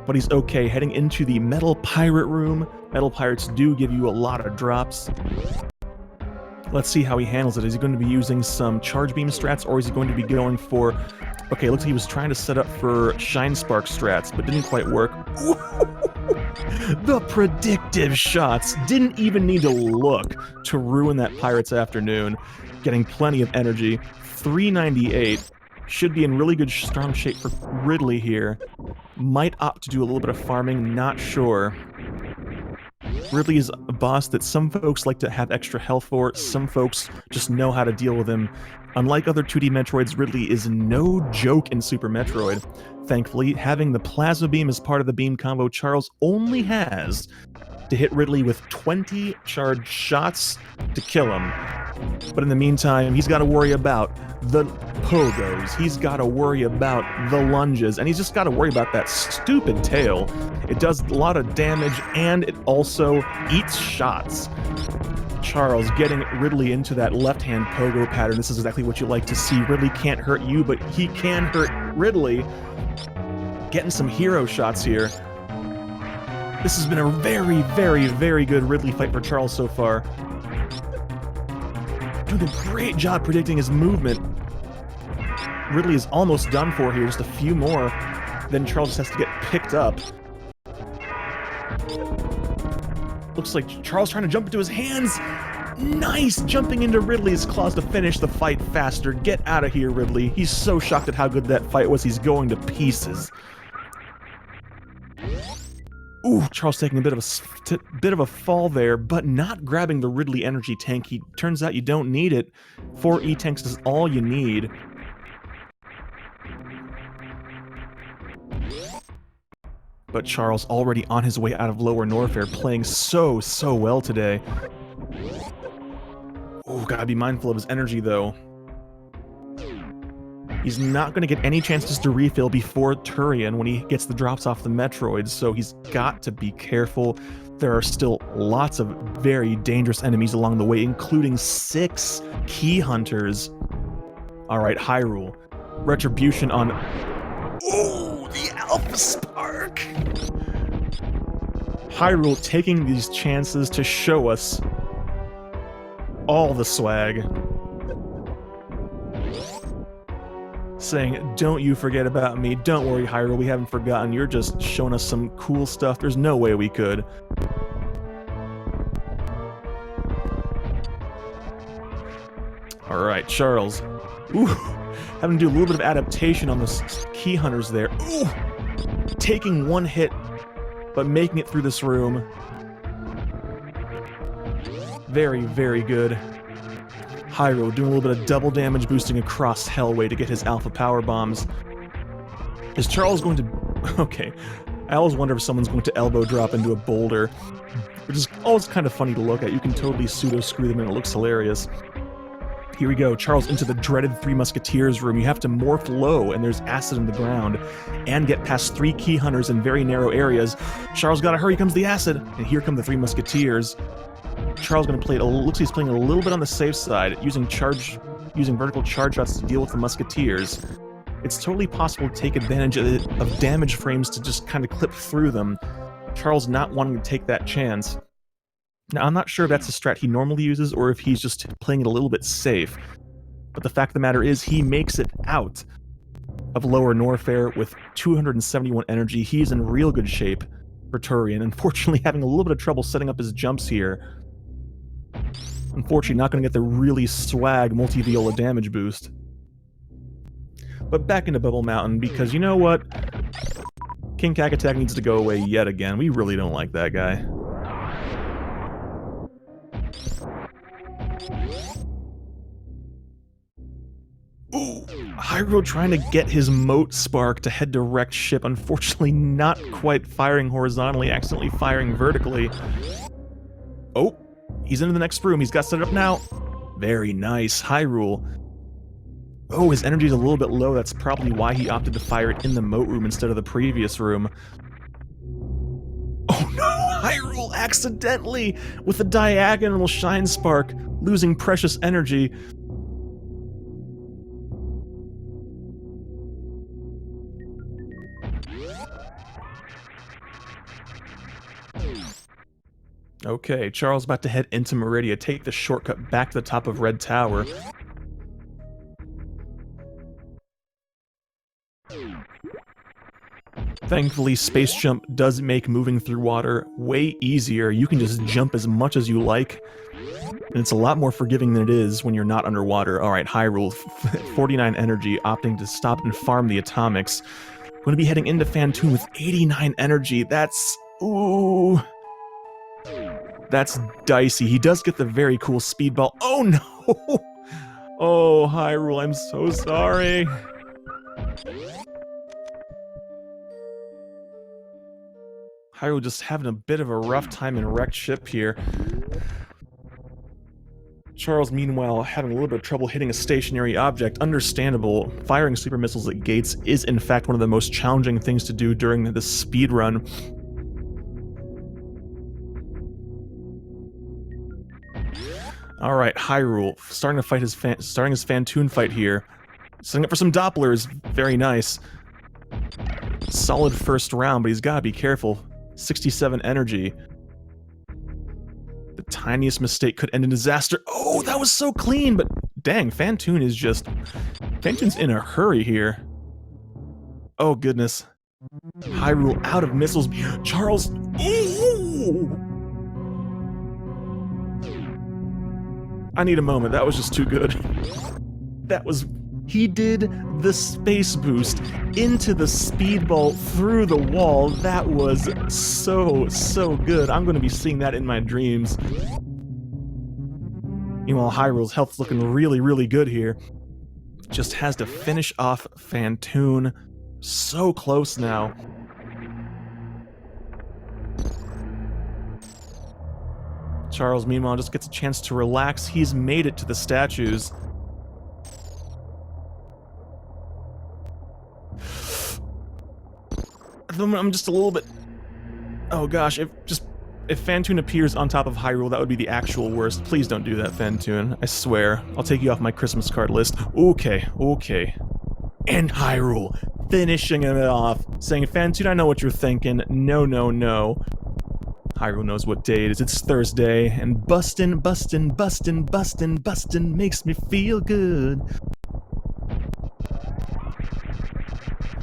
but he's okay. Heading into the metal pirate room. Metal pirates do give you a lot of drops. Let's see how he handles it. Is he going to be using some charge beam strats, or is he going to be going for... Okay, looks like he was trying to set up for Shine Spark strats, but didn't quite work. The predictive shots didn't even need to look to ruin that pirate's afternoon. Getting plenty of energy. 398. Should be in really good, strong shape for Ridley here. Might opt to do a little bit of farming, not sure. Ridley is a boss that some folks like to have extra health for, some folks just know how to deal with him. Unlike other 2D Metroids, Ridley is no joke in Super Metroid. Thankfully, having the Plasma Beam as part of the beam combo, Charles only has to hit Ridley with 20 charged shots to kill him. But in the meantime, he's got to worry about the pogos, he's got to worry about the lunges, and he's just got to worry about that stupid tail. It does a lot of damage, and it also eats shots. Charles getting Ridley into that left-hand pogo pattern. This is exactly what you like to see. Ridley can't hurt you, but he can hurt Ridley. Getting some hero shots here. This has been a very, very, very good Ridley fight for Charles so far. Doing a great job predicting his movement. Ridley is almost done for here, just a few more. Then Charles just has to get picked up. Looks like Charles trying to jump into his hands. Nice! Jumping into Ridley's claws to finish the fight faster. Get out of here, Ridley. He's so shocked at how good that fight was, he's going to pieces. Ooh, Charles taking a bit of a fall there, but not grabbing the Ridley energy tank. Turns out you don't need it. 4 E-tanks is all you need. But Charles already on his way out of Lower Norfair, playing so well today. Oh, gotta be mindful of his energy, though. He's not going to get any chances to refill before Turian when he gets the drops off the Metroids, so he's got to be careful. There are still lots of very dangerous enemies along the way, including 6 key hunters. Alright, Hyrule. Retribution on... Ooh, the Alpha Spark! Hyrule taking these chances to show us all the swag. Saying, don't you forget about me, don't worry Hyrule, we haven't forgotten, you're just showing us some cool stuff, there's no way we could. Alright, Charles. Ooh, having to do a little bit of adaptation on the key hunters there. Ooh, taking one hit, but making it through this room. Very, very good. Hyrule doing a little bit of double damage boosting across Hellway to get his alpha power bombs. Is Charles going to... Okay, I always wonder if someone's going to elbow drop into a boulder, which is always kind of funny to look at. You can totally pseudo-screw them and it looks hilarious. Here we go, Charles into the dreaded Three Musketeers room. You have to morph low and there's acid in the ground, and get past 3 key hunters in very narrow areas. Charles gotta hurry, comes the acid, and here come the 3 Musketeers. Charles gonna play it, looks like he's playing a little bit on the safe side, using vertical charge shots to deal with the Musketeers. It's totally possible to take advantage of damage frames to just kind of clip through them. Charles not wanting to take that chance. Now, I'm not sure if that's a strat he normally uses or if he's just playing it a little bit safe. But the fact of the matter is, he makes it out. of Lower Norfair with 271 energy. He's in real good shape for Turian. Unfortunately, having a little bit of trouble setting up his jumps here. Unfortunately, not going to get the really swag multi-viola damage boost. But back into Bubble Mountain, because you know what? King Kakatak needs to go away yet again. We really don't like that guy. Ooh, Hyrule trying to get his moat spark to head to wrecked ship. Unfortunately, not quite firing horizontally, accidentally firing vertically. Oh, he's into the next room. He's got set it up now. Very nice, Hyrule. Oh, his energy's a little bit low. That's probably why he opted to fire it in the moat room instead of the previous room. Oh no, Hyrule accidentally, with a diagonal shine spark, losing precious energy. Okay, Charles about to head into Meridia, take the shortcut back to the top of Red Tower. Thankfully, Space Jump does make moving through water way easier. You can just jump as much as you like, and it's a lot more forgiving than it is when you're not underwater. Alright, Hyrule, 49 energy, opting to stop and farm the atomics. Going to be heading into Phantoon with 89 energy. That's... ooh... that's dicey. He does get the very cool speedball. Oh no! Oh, Hyrule, I'm so sorry. Hyrule just having a bit of a rough time in wrecked ship here. Charles, meanwhile, having a little bit of trouble hitting a stationary object. Understandable. Firing super missiles at gates is, in fact, one of the most challenging things to do during the speed run. Alright, Hyrule, starting his Phantoon fight here. Setting up for some Dopplers. Very nice. Solid first round, but he's gotta be careful. 67 energy. The tiniest mistake could end in disaster. Oh, that was so clean, but dang, Phantoon is just... Phantoon's in a hurry here. Oh, goodness. Hyrule out of missiles. Charles... Ooh! I need a moment. That was just too good. That was... He did the space boost into the speedball through the wall. That was so good. I'm going to be seeing that in my dreams. Meanwhile, Hyrule's health's looking really good here. Just has to finish off Phantoon. So close now. Charles, meanwhile, just gets a chance to relax. He's made it to the statues. I'm just a little bit... Oh gosh, if Phantoon appears on top of Hyrule, that would be the actual worst. Please don't do that, Phantoon. I swear. I'll take you off my Christmas card list. Okay. And Hyrule, finishing it off, saying, Phantoon, I know what you're thinking. No. Hyrule knows what day it is. It's Thursday, and bustin' makes me feel good.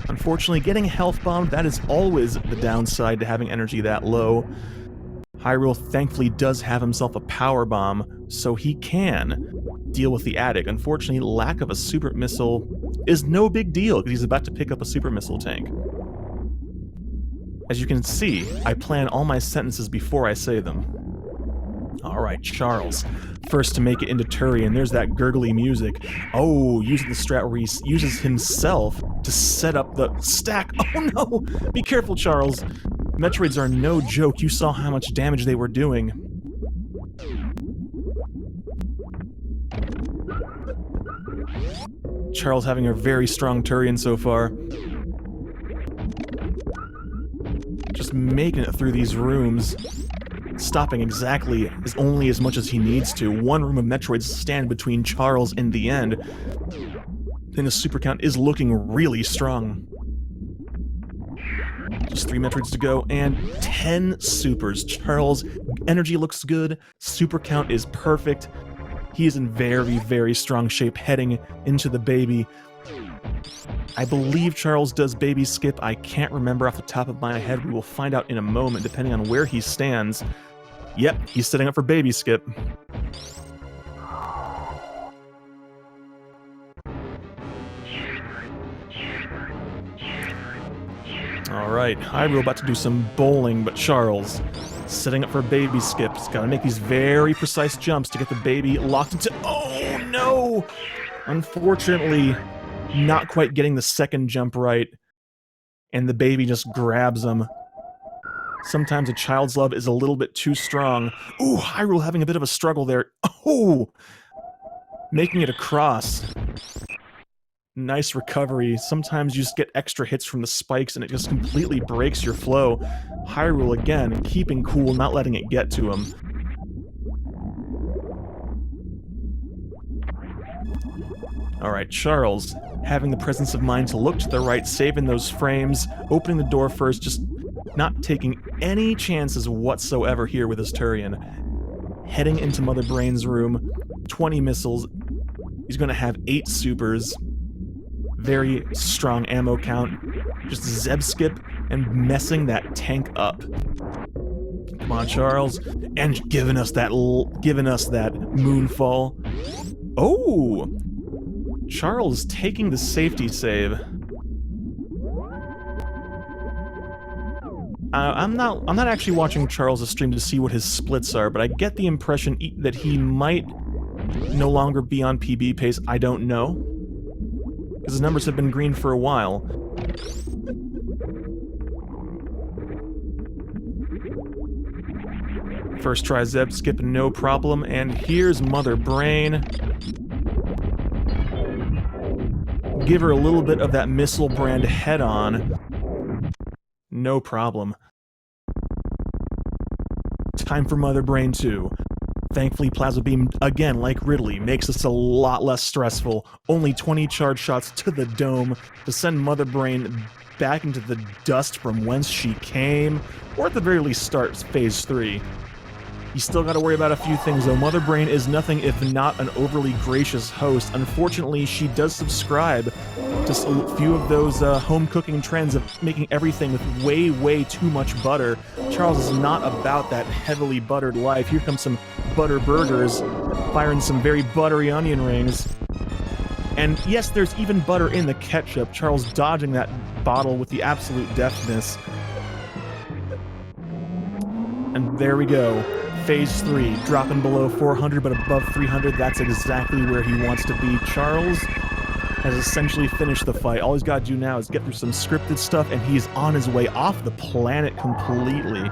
Unfortunately, getting health bombed, that is always the downside to having energy that low. Hyrule thankfully does have himself a power bomb, so he can deal with the attic. Unfortunately, lack of a super missile is no big deal, because he's about to pick up a super missile tank. As you can see, I plan all my sentences before I say them. Alright, Charles. First to make it into Turian, there's that gurgly music. Oh, using the strat where he uses himself to set up the stack. Oh no! Be careful, Charles. Metroids are no joke. You saw how much damage they were doing. Charles having a very strong Turian so far. Just making it through these rooms. Stopping exactly only as much as he needs to. One room of Metroids stand between Charles and the end. And the super count is looking really strong. Just 3 Metroids to go, and 10 supers. Charles' energy looks good. Super count is perfect. He is in very strong shape heading into the baby. I believe Charles does baby skip. I can't remember off the top of my head. We will find out in a moment, depending on where he stands. Yep, he's setting up for baby skip. Alright, Hyrule about to do some bowling, but Charles setting up for baby skip. He's gotta make these very precise jumps to get the baby locked into— oh no! Unfortunately, not quite getting the second jump right, and the baby just grabs him. Sometimes a child's love is a little bit too strong. Ooh, Hyrule having a bit of a struggle there. Oh! Making it across. Nice recovery. Sometimes you just get extra hits from the spikes and it just completely breaks your flow. Hyrule again, keeping cool, not letting it get to him. Alright, Charles, having the presence of mind to look to the right, saving those frames, opening the door first, just not taking any chances whatsoever here with his Turian. Heading into Mother Brain's room, 20 missiles. He's gonna have 8 supers. Very strong ammo count. Just Zeb skip and messing that tank up. Come on, Charles. And giving us that moonfall. Oh! Charles taking the safety save. I'm not actually watching Charles' stream to see what his splits are, but I get the impression that he might no longer be on PB pace. I don't know, because his numbers have been green for a while. First try Zeb skip, no problem, and here's Mother Brain. Give her a little bit of that missile brand head-on. No problem. Time for Mother Brain 2. Thankfully, Plasma Beam, again, like Ridley, makes this a lot less stressful. Only 20 charge shots to the dome to send Mother Brain back into the dust from whence she came, or at the very least start Phase 3. You still gotta worry about a few things, though. Mother Brain is nothing if not an overly gracious host. Unfortunately, she does subscribe to a few of those home cooking trends of making everything with way, way too much butter. Charles is not about that heavily buttered life. Here comes some butter burgers, firing some very buttery onion rings. And yes, there's even butter in the ketchup. Charles dodging that bottle with the absolute deftness. And there we go. Phase 3, dropping below 400 but above 300, that's exactly where he wants to be. Charles has essentially finished the fight. All he's got to do now is get through some scripted stuff, and he's on his way off the planet completely.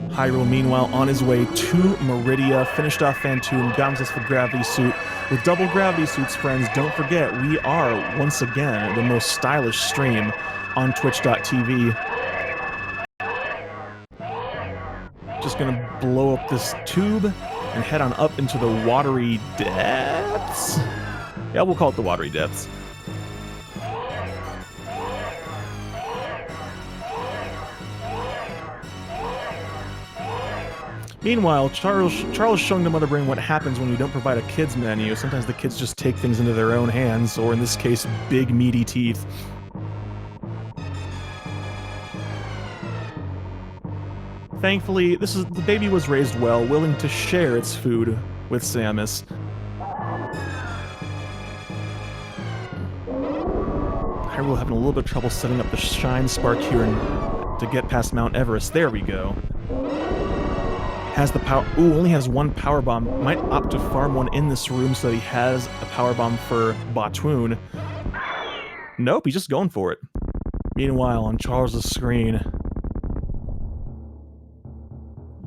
Hyrule, meanwhile, on his way to Meridia, finished off Phantoon, got himself a gravity suit. With double gravity suits, friends, don't forget, we are, once again, the most stylish stream on twitch.tv. Just gonna blow up this tube and head on up into the watery depths? Yeah, we'll call it the watery depths. Meanwhile, Charles showing the Mother Brain what happens when you don't provide a kids menu. Sometimes the kids just take things into their own hands, or in this case, big meaty teeth. Thankfully, the baby was raised well, willing to share its food with Samus. Hyrule having a little bit of trouble setting up the Shine Spark here to get past Mount Everest. There we go. Has the power— ooh, only has one power bomb. Might opt to farm one in this room so he has a power bomb for Batwoon. Nope, he's just going for it. Meanwhile, on Charles' screen,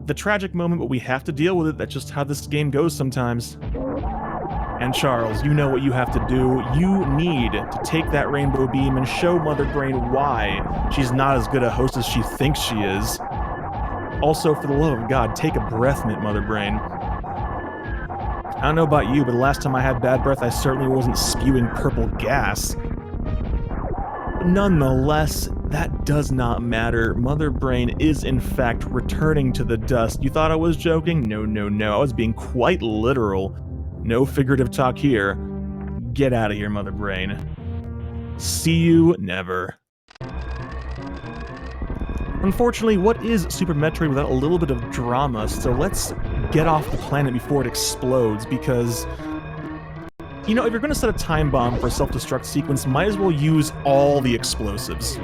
the tragic moment, but we have to deal with it. That's just how this game goes sometimes. And Charles, you know what you have to do. You need to take that rainbow beam and show Mother Brain why she's not as good a host as she thinks she is. Also, for the love of God, take a breath mint, Mother Brain. I don't know about you, but the last time I had bad breath, I certainly wasn't spewing purple gas. But nonetheless, That does not matter. Mother Brain is in fact returning to the dust. You thought I was joking? No, no, no. I was being quite literal. No figurative talk here. Get out of here, Mother Brain. See you never. Unfortunately, what is Super Metroid without a little bit of drama? So let's get off the planet before it explodes, because, you know, if you're going to set a time bomb for a self-destruct sequence, might as well use all the explosives.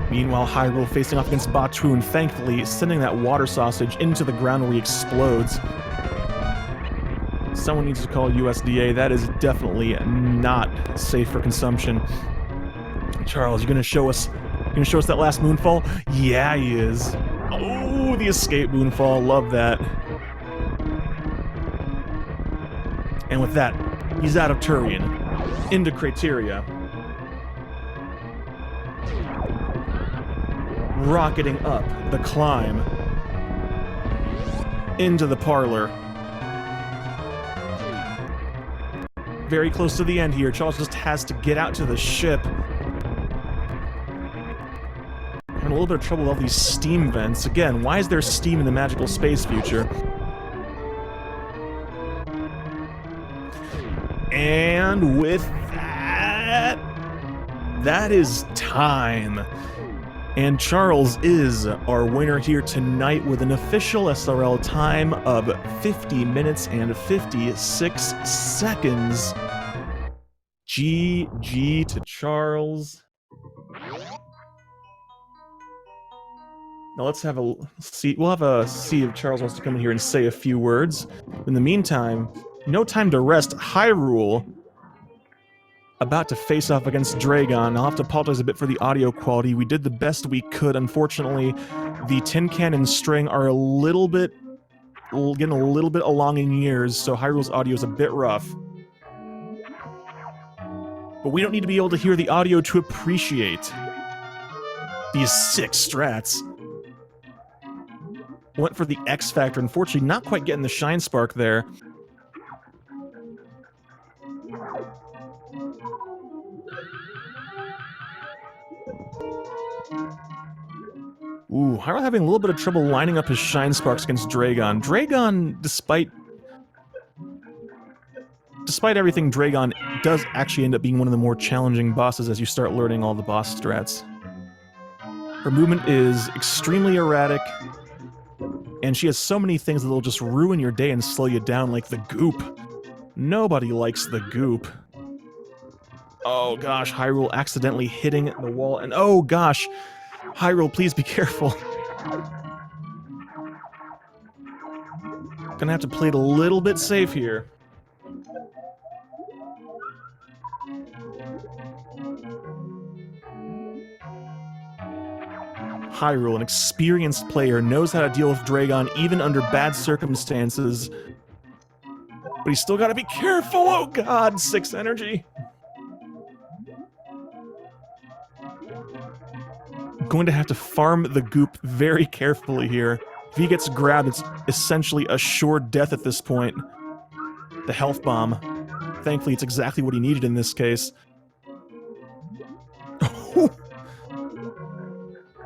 Meanwhile, Hyrule facing off against Batoon, thankfully sending that water sausage into the ground where he explodes. Someone needs to call USDA. That is definitely not safe for consumption. Charles, you're gonna show us that last moonfall? Yeah, he is. Oh, the escape moonfall. Love that. And with that, he's out of Turian. Into Criteria. Rocketing up the climb. Into the parlor. Very close to the end here. Charles just has to get out to the ship. Having a little bit of trouble with all these steam vents. Again, why is there steam in the magical space future? And with that, that is time. And Charles is our winner here tonight with an official SRL time of 50 minutes and 56 seconds. GG to Charles. Now let's have a see. We'll have a see if Charles wants to come in here and say a few words. In the meantime, no time to rest. Hyrule about to face off against Dragon. I'll have to apologize a bit for the audio quality. We did the best we could. Unfortunately, the tin can and string are a little bit getting a little bit along in years, so Hyrule's audio is a bit rough. But we don't need to be able to hear the audio to appreciate these sick strats. Went for the X Factor. Unfortunately, not quite getting the Shine Spark there. Ooh, Hyrule having a little bit of trouble lining up his Shine Sparks against Dragon. Dragon, despite everything, Dragon does actually end up being one of the more challenging bosses as you start learning all the boss strats. Her movement is extremely erratic, and she has so many things that will just ruin your day and slow you down, like the goop. Nobody likes the goop. Oh gosh, Hyrule accidentally hitting the wall, and oh gosh, Hyrule, please be careful. Gonna have to play it a little bit safe here. Hyrule, an experienced player, knows how to deal with Dragon even under bad circumstances. But he's still gotta be careful! Oh god, 6 energy! Going to have to farm the goop very carefully here. If he gets grabbed, it's essentially a sure death at this point. The health bomb. Thankfully, it's exactly what he needed in this case.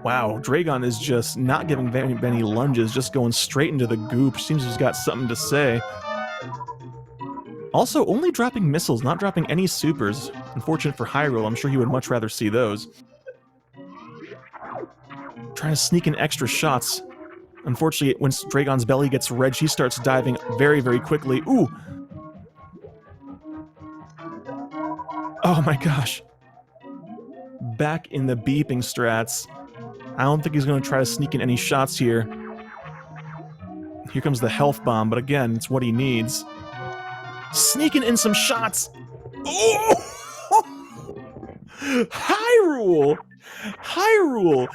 Wow, Dragon is just not giving very many lunges, just going straight into the goop. Seems he's got something to say. Also, only dropping missiles, not dropping any supers. Unfortunate for Hyrule, I'm sure he would much rather see those. Trying to sneak in extra shots. Unfortunately, once Dragon's belly gets red, she starts diving very, very quickly. Ooh! Oh my gosh. Back in the beeping strats. I don't think he's going to try to sneak in any shots here. Here comes the health bomb, but again, it's what he needs. Sneaking in some shots! Oh! Hyrule! Hyrule!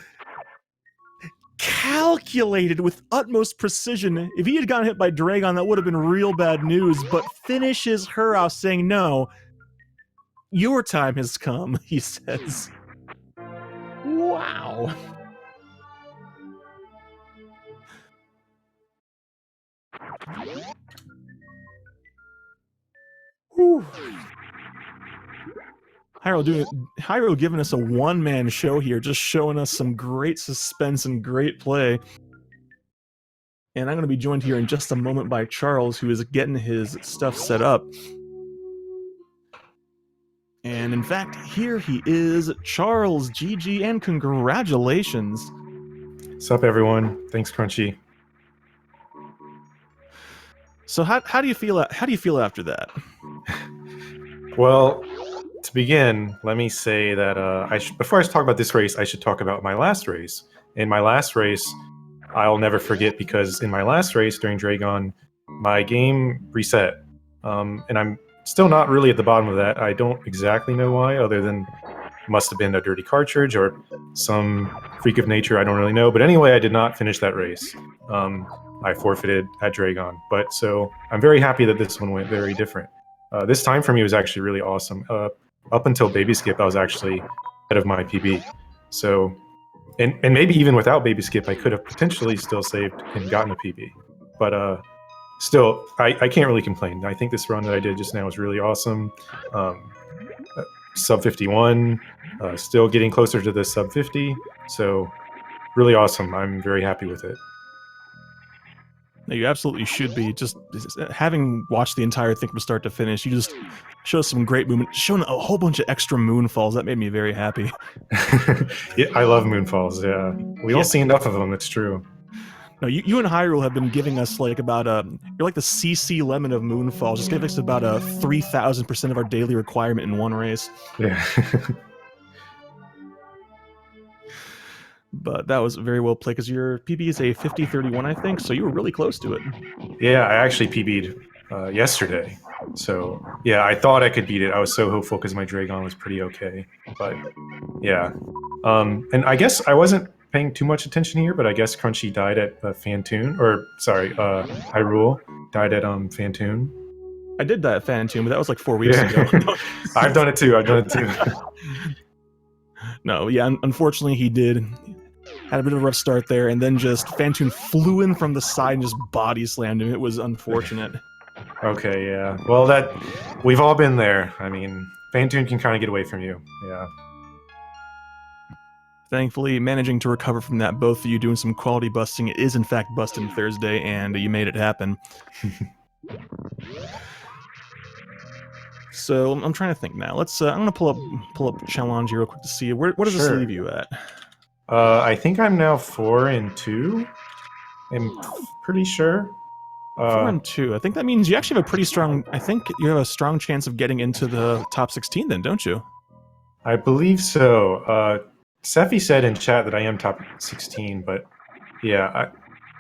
Calculated with utmost precision. If he had gotten hit by Dragon, that would have been real bad news, but finishes her off saying, no, your time has come, he says. Wow. Whew. Hyro giving us a one-man show here, just showing us some great suspense and great play. And I'm going to be joined here in just a moment by Charles, who is getting his stuff set up. And in fact, here he is. Charles, GG, and congratulations. What's up, everyone? Thanks, Crunchy. So how do you feel? How do you feel after that? Well, to begin, let me say that before I talk about this race, I should talk about my last race. In my last race, I'll never forget, because in my last race during Dragon, my game reset, and I'm still not really at the bottom of that. I don't exactly know why, other than it must have been a dirty cartridge or some freak of nature. I don't really know. But anyway, I did not finish that race. I forfeited at Dragon. But so I'm very happy that this one went very different. This time for me was actually really awesome. Up until Baby Skip, I was actually ahead of my PB. So, and maybe even without Baby Skip, I could have potentially still saved and gotten a PB. But still, I can't really complain. I think this run that I did just now was really awesome. Sub 51, still getting closer to the sub 50. So, really awesome. I'm very happy with it. No, you absolutely should be. Just having watched the entire thing from start to finish, you just show some great movement, showing a whole bunch of extra moonfalls. That made me very happy. Yeah, I love moonfalls. Yeah, we don't see enough of them. It's true. No, you and Hyrule have been giving us like about you're like the CC Lemon of moonfalls. Just giving us about 3,000% of our daily requirement in one race. Yeah. But that was very well played, because your PB is a 50-31, I think, so you were really close to it. Yeah, I actually PB'd yesterday. So, yeah, I thought I could beat it. I was so hopeful because my Dragon was pretty okay. But, yeah. And I guess I wasn't paying too much attention here, but I guess Crunchy died at Fantoon. Or, sorry, Hyrule died at Fantoon. I did die at Fantoon, but that was like 4 weeks ago. I've done it too. No, yeah, unfortunately he did. Had a bit of a rough start there, and then just Fantoon flew in from the side and just body slammed him. It was unfortunate. Okay, yeah. Well, we've all been there. I mean, Fantoon can kind of get away from you. Yeah. Thankfully, managing to recover from that, both of you doing some quality busting. It is in fact busting Thursday, and you made it happen. So I'm trying to think now. Let's. I'm gonna pull up challenge here real quick to see where does this leave you at. I think I'm now 4-2. I'm pretty sure. 4-2. I think that means you actually have a pretty strong. I think you have a strong chance of getting into the top 16, then, don't you? I believe so. Sephi said in chat that I am top 16, but yeah, I'm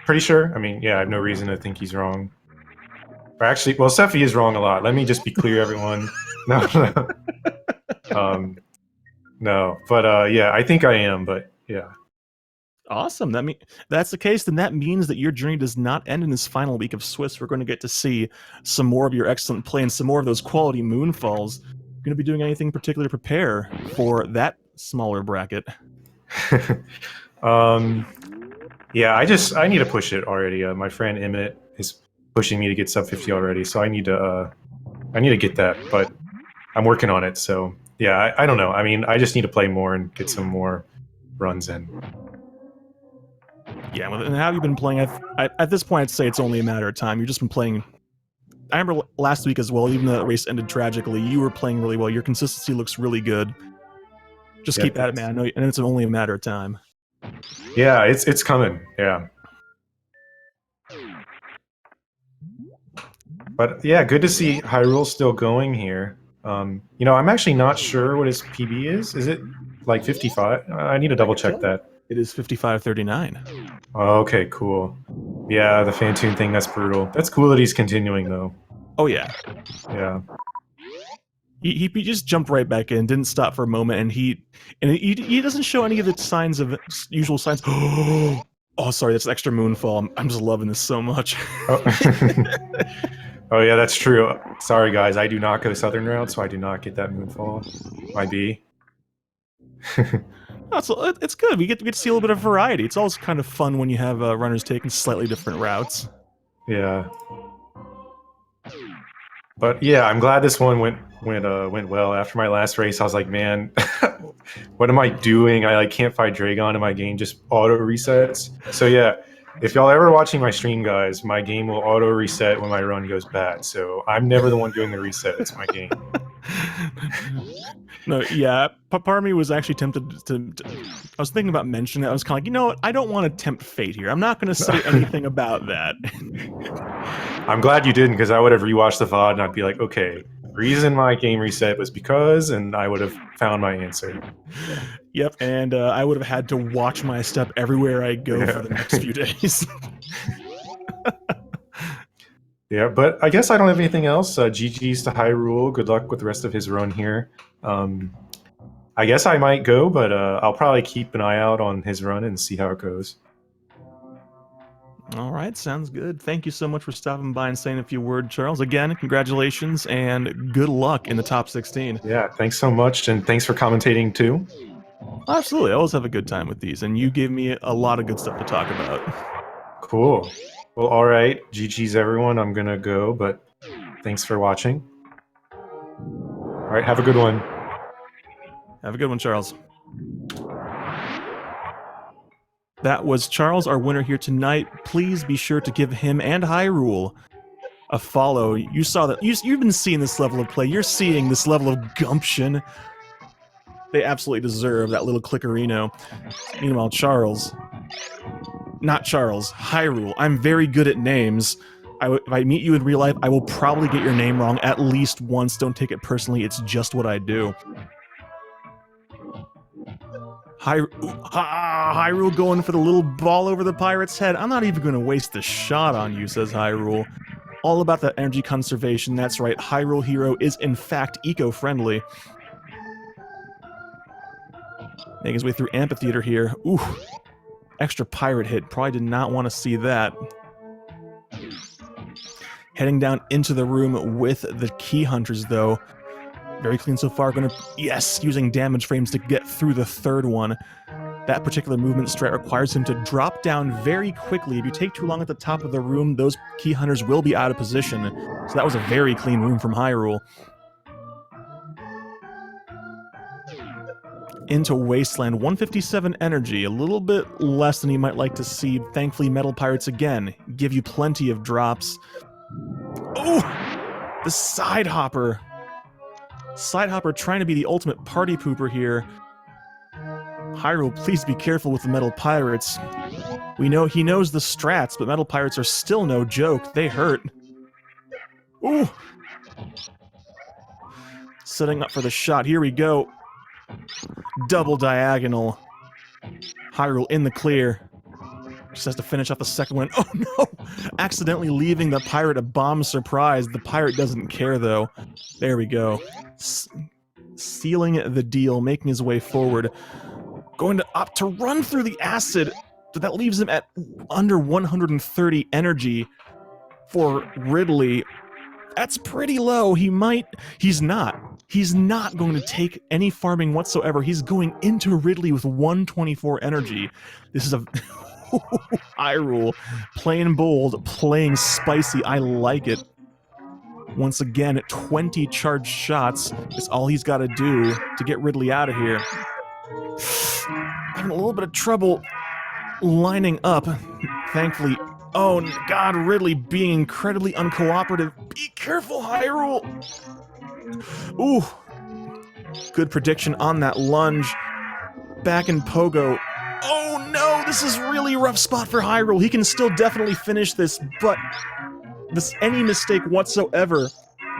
pretty sure. I mean, yeah, I have no reason to think he's wrong. Or actually, well, Sephi is wrong a lot. Let me just be clear, everyone. No. No, but yeah, I think I am, but yeah. Awesome. That's the case. Then that means that your journey does not end in this final week of Swiss. We're going to get to see some more of your excellent play and some more of those quality moonfalls. You're going to be doing anything particular to prepare for that smaller bracket? Yeah, I need to push it already. My friend Emmett is pushing me to get sub 50 already, so I need to get that, but I'm working on it. So yeah, I don't know. I mean, I just need to play more and get some more runs in. Yeah, and how have you been playing? At this point, I'd say it's only a matter of time. You've just been playing. I remember last week as well, even though the race ended tragically, you were playing really well. Your consistency looks really good. Just keep at it, man. I know, and it's only a matter of time. Yeah, it's coming. Yeah. But yeah, good to see Hyrule still going here. You know, I'm actually not sure what his PB is. Is it like 55? I need to double check that. It is 55-39. Okay, cool. Yeah, the Fantoon thing, that's brutal. That's cool that he's continuing, though. Oh, yeah. Yeah. He just jumped right back in, didn't stop for a moment, and he doesn't show any of the signs of usual signs. Oh, sorry, that's extra moonfall. I'm just loving this so much. Oh yeah, that's true. Sorry guys, I do not go southern route, so I do not get that moonfall. Might be. It's good. We get to see a little bit of variety. It's always kind of fun when you have runners taking slightly different routes. Yeah. But yeah, I'm glad this one went went well. After my last race, I was like, man, what am I doing? I like can't fight Dragon and my game just auto resets. So yeah, if y'all ever watching my stream, guys, my game will auto reset when my run goes bad. So I'm never the one doing the reset. It's my game. No, yeah, part of me was actually tempted to I was thinking about mentioning it. I was kind of like, you know what? I don't want to tempt fate here. I'm not going to say anything about that. I'm glad you didn't, because I would have rewatched the VOD and I'd be like, okay, reason my game reset was because, and I would have found my answer. Yep, and I would have had to watch my step everywhere I go for the next few days. Yeah, but I guess I don't have anything else. GG's to Hyrule. Good luck with the rest of his run here. I guess I might go, but I'll probably keep an eye out on his run and see how it goes. All right, sounds good. Thank you so much for stopping by and saying a few words, Charles. Again, congratulations and good luck in the top 16. Yeah, thanks so much, and thanks for commentating too. Absolutely, I always have a good time with these, and you gave me a lot of good stuff to talk about. Cool. Well, all right. GG's, everyone. I'm going to go, but thanks for watching. All right, have a good one. Have a good one, Charles. That was Charles, our winner here tonight. Please be sure to give him and Hyrule a follow. You saw that. You've been seeing this level of play. You're seeing this level of gumption. They absolutely deserve that little clickerino. Meanwhile, Charles... Not Charles, Hyrule. I'm very good at names. If I meet you in real life, I will probably get your name wrong at least once. Don't take it personally. It's just what I do. Hyrule going for the little ball over the pirate's head. I'm not even going to waste the shot on you, says Hyrule. All about that energy conservation. That's right, HyruleHero is in fact eco-friendly. Making his way through Amphitheater here. Ooh. Extra pirate hit. Probably did not want to see that. Heading down into the room with the key hunters, though. Very clean so far. Gonna, yes, using damage frames to get through the third one. That particular movement strat requires him to drop down very quickly. If you take too long at the top of the room, those key hunters will be out of position. So that was a very clean room from Hyrule. Into Wasteland, 157 energy, a little bit less than you might like to see. Thankfully, Metal Pirates again give you plenty of drops. Oh, the Side Hopper. Side Hopper trying to be the ultimate party pooper here. Hyrule, please be careful with the Metal Pirates. We know he knows the strats, but Metal Pirates are still no joke. They hurt. Ooh. Setting up for the shot. Here we go. Double diagonal. Hyrule in the clear. Just has to finish off the second one. Oh no! Accidentally leaving the pirate a bomb surprise. The pirate doesn't care though. There we go. Sealing the deal, making his way forward. Going to opt to run through the acid, but that leaves him at under 130 energy for Ridley. That's pretty low. He's not going to take any farming whatsoever. He's going into Ridley with 124 energy. This is a Hyrule playing bold, playing spicy. I like it. Once again, 20 charged shots is all he's got to do to get Ridley out of here. Having a little bit of trouble lining up. Thankfully, oh god, Ridley being incredibly uncooperative. Be careful, Hyrule! Ooh. Good prediction on that lunge. Back in Pogo. Oh no, this is really rough spot for Hyrule. He can still definitely finish this, but any mistake whatsoever,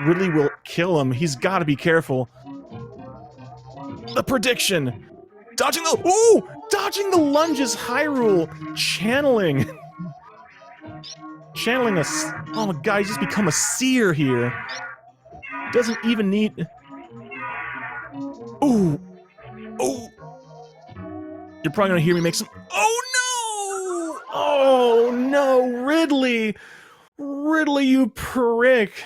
Ridley will kill him. He's got to be careful. The prediction. Dodging the lunges, Hyrule. Channeling us. Oh my god, he's just become a seer here. Doesn't even need... Ooh. Oh. You're probably gonna hear me make some... Oh no! Oh no, Ridley! Ridley, you prick!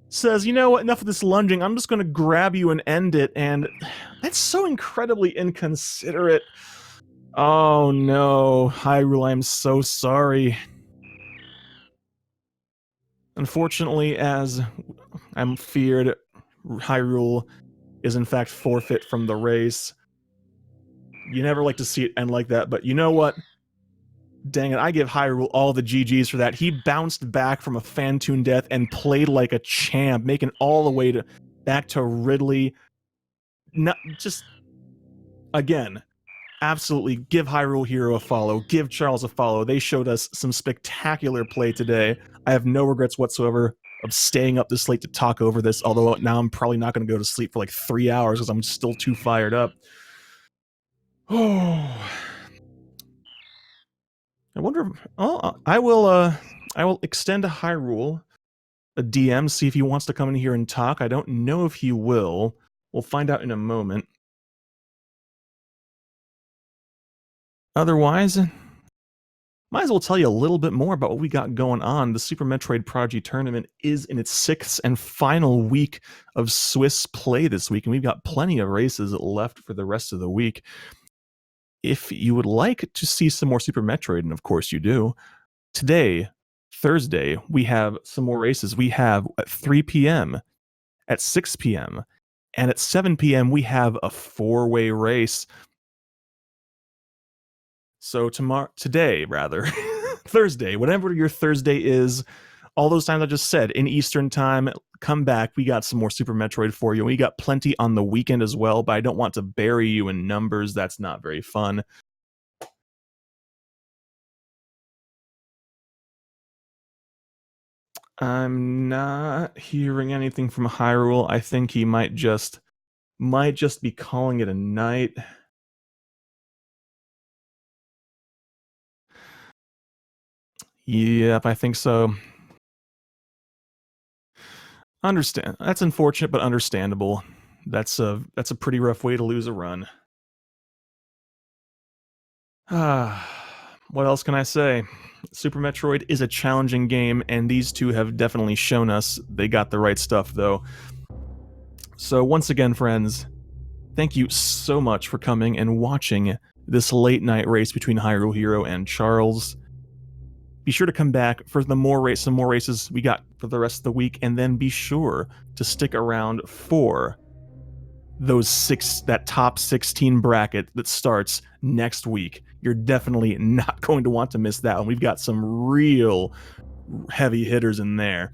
Says, you know what, enough of this lunging, I'm just gonna grab you and end it, and... That's so incredibly inconsiderate. Oh no, Hyrule, I'm so sorry. Unfortunately, as I'm feared, Hyrule is in fact forfeit from the race. You never like to see it end like that, but you know what? Dang it, I give Hyrule all the GGs for that. He bounced back from a Phantoon death and played like a champ, making all the way back to Ridley. Not just again, absolutely give HyruleHero a follow, give Charles a follow. They showed us some spectacular play today. I have no regrets whatsoever of staying up this late to talk over this, although now I'm probably not going to go to sleep for like 3 hours because I'm still too fired up. Oh, I wonder if, I will extend to Hyrule a DM, see if he wants to come in here and talk. I don't know if he will. We'll find out in a moment. Otherwise, might as well tell you a little bit more about what we got going on. The Super Metroid Prodigy tournament is in its 6th and final week of Swiss play this week, and we've got plenty of races left for the rest of the week. If you would like to see some more Super Metroid, and of course you do, today, Thursday, we have some more races. We have at 3 p.m., at 6 p.m., and at 7 p.m., we have a 4-way race. So today, Thursday, whatever your Thursday is, all those times I just said, in Eastern time, come back. We got some more Super Metroid for you. We got plenty on the weekend as well, but I don't want to bury you in numbers. That's not very fun. I'm not hearing anything from Hyrule. I think he might just be calling it a night. Yep, I think so. Understand. That's unfortunate, but understandable. That's a pretty rough way to lose a run. What else can I say? Super Metroid is a challenging game, and these two have definitely shown us they got the right stuff, though. So once again, friends, thank you so much for coming and watching this late night race between HyruleHero and Charles. Be sure to come back for some more races we got for the rest of the week, and then be sure to stick around for that top 16 bracket that starts next week. You're definitely not going to want to miss that one. We've got some real heavy hitters in there.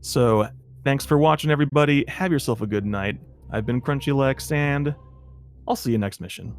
So thanks for watching, everybody. Have yourself a good night. I've been Crunchy Lex, and I'll see you next mission.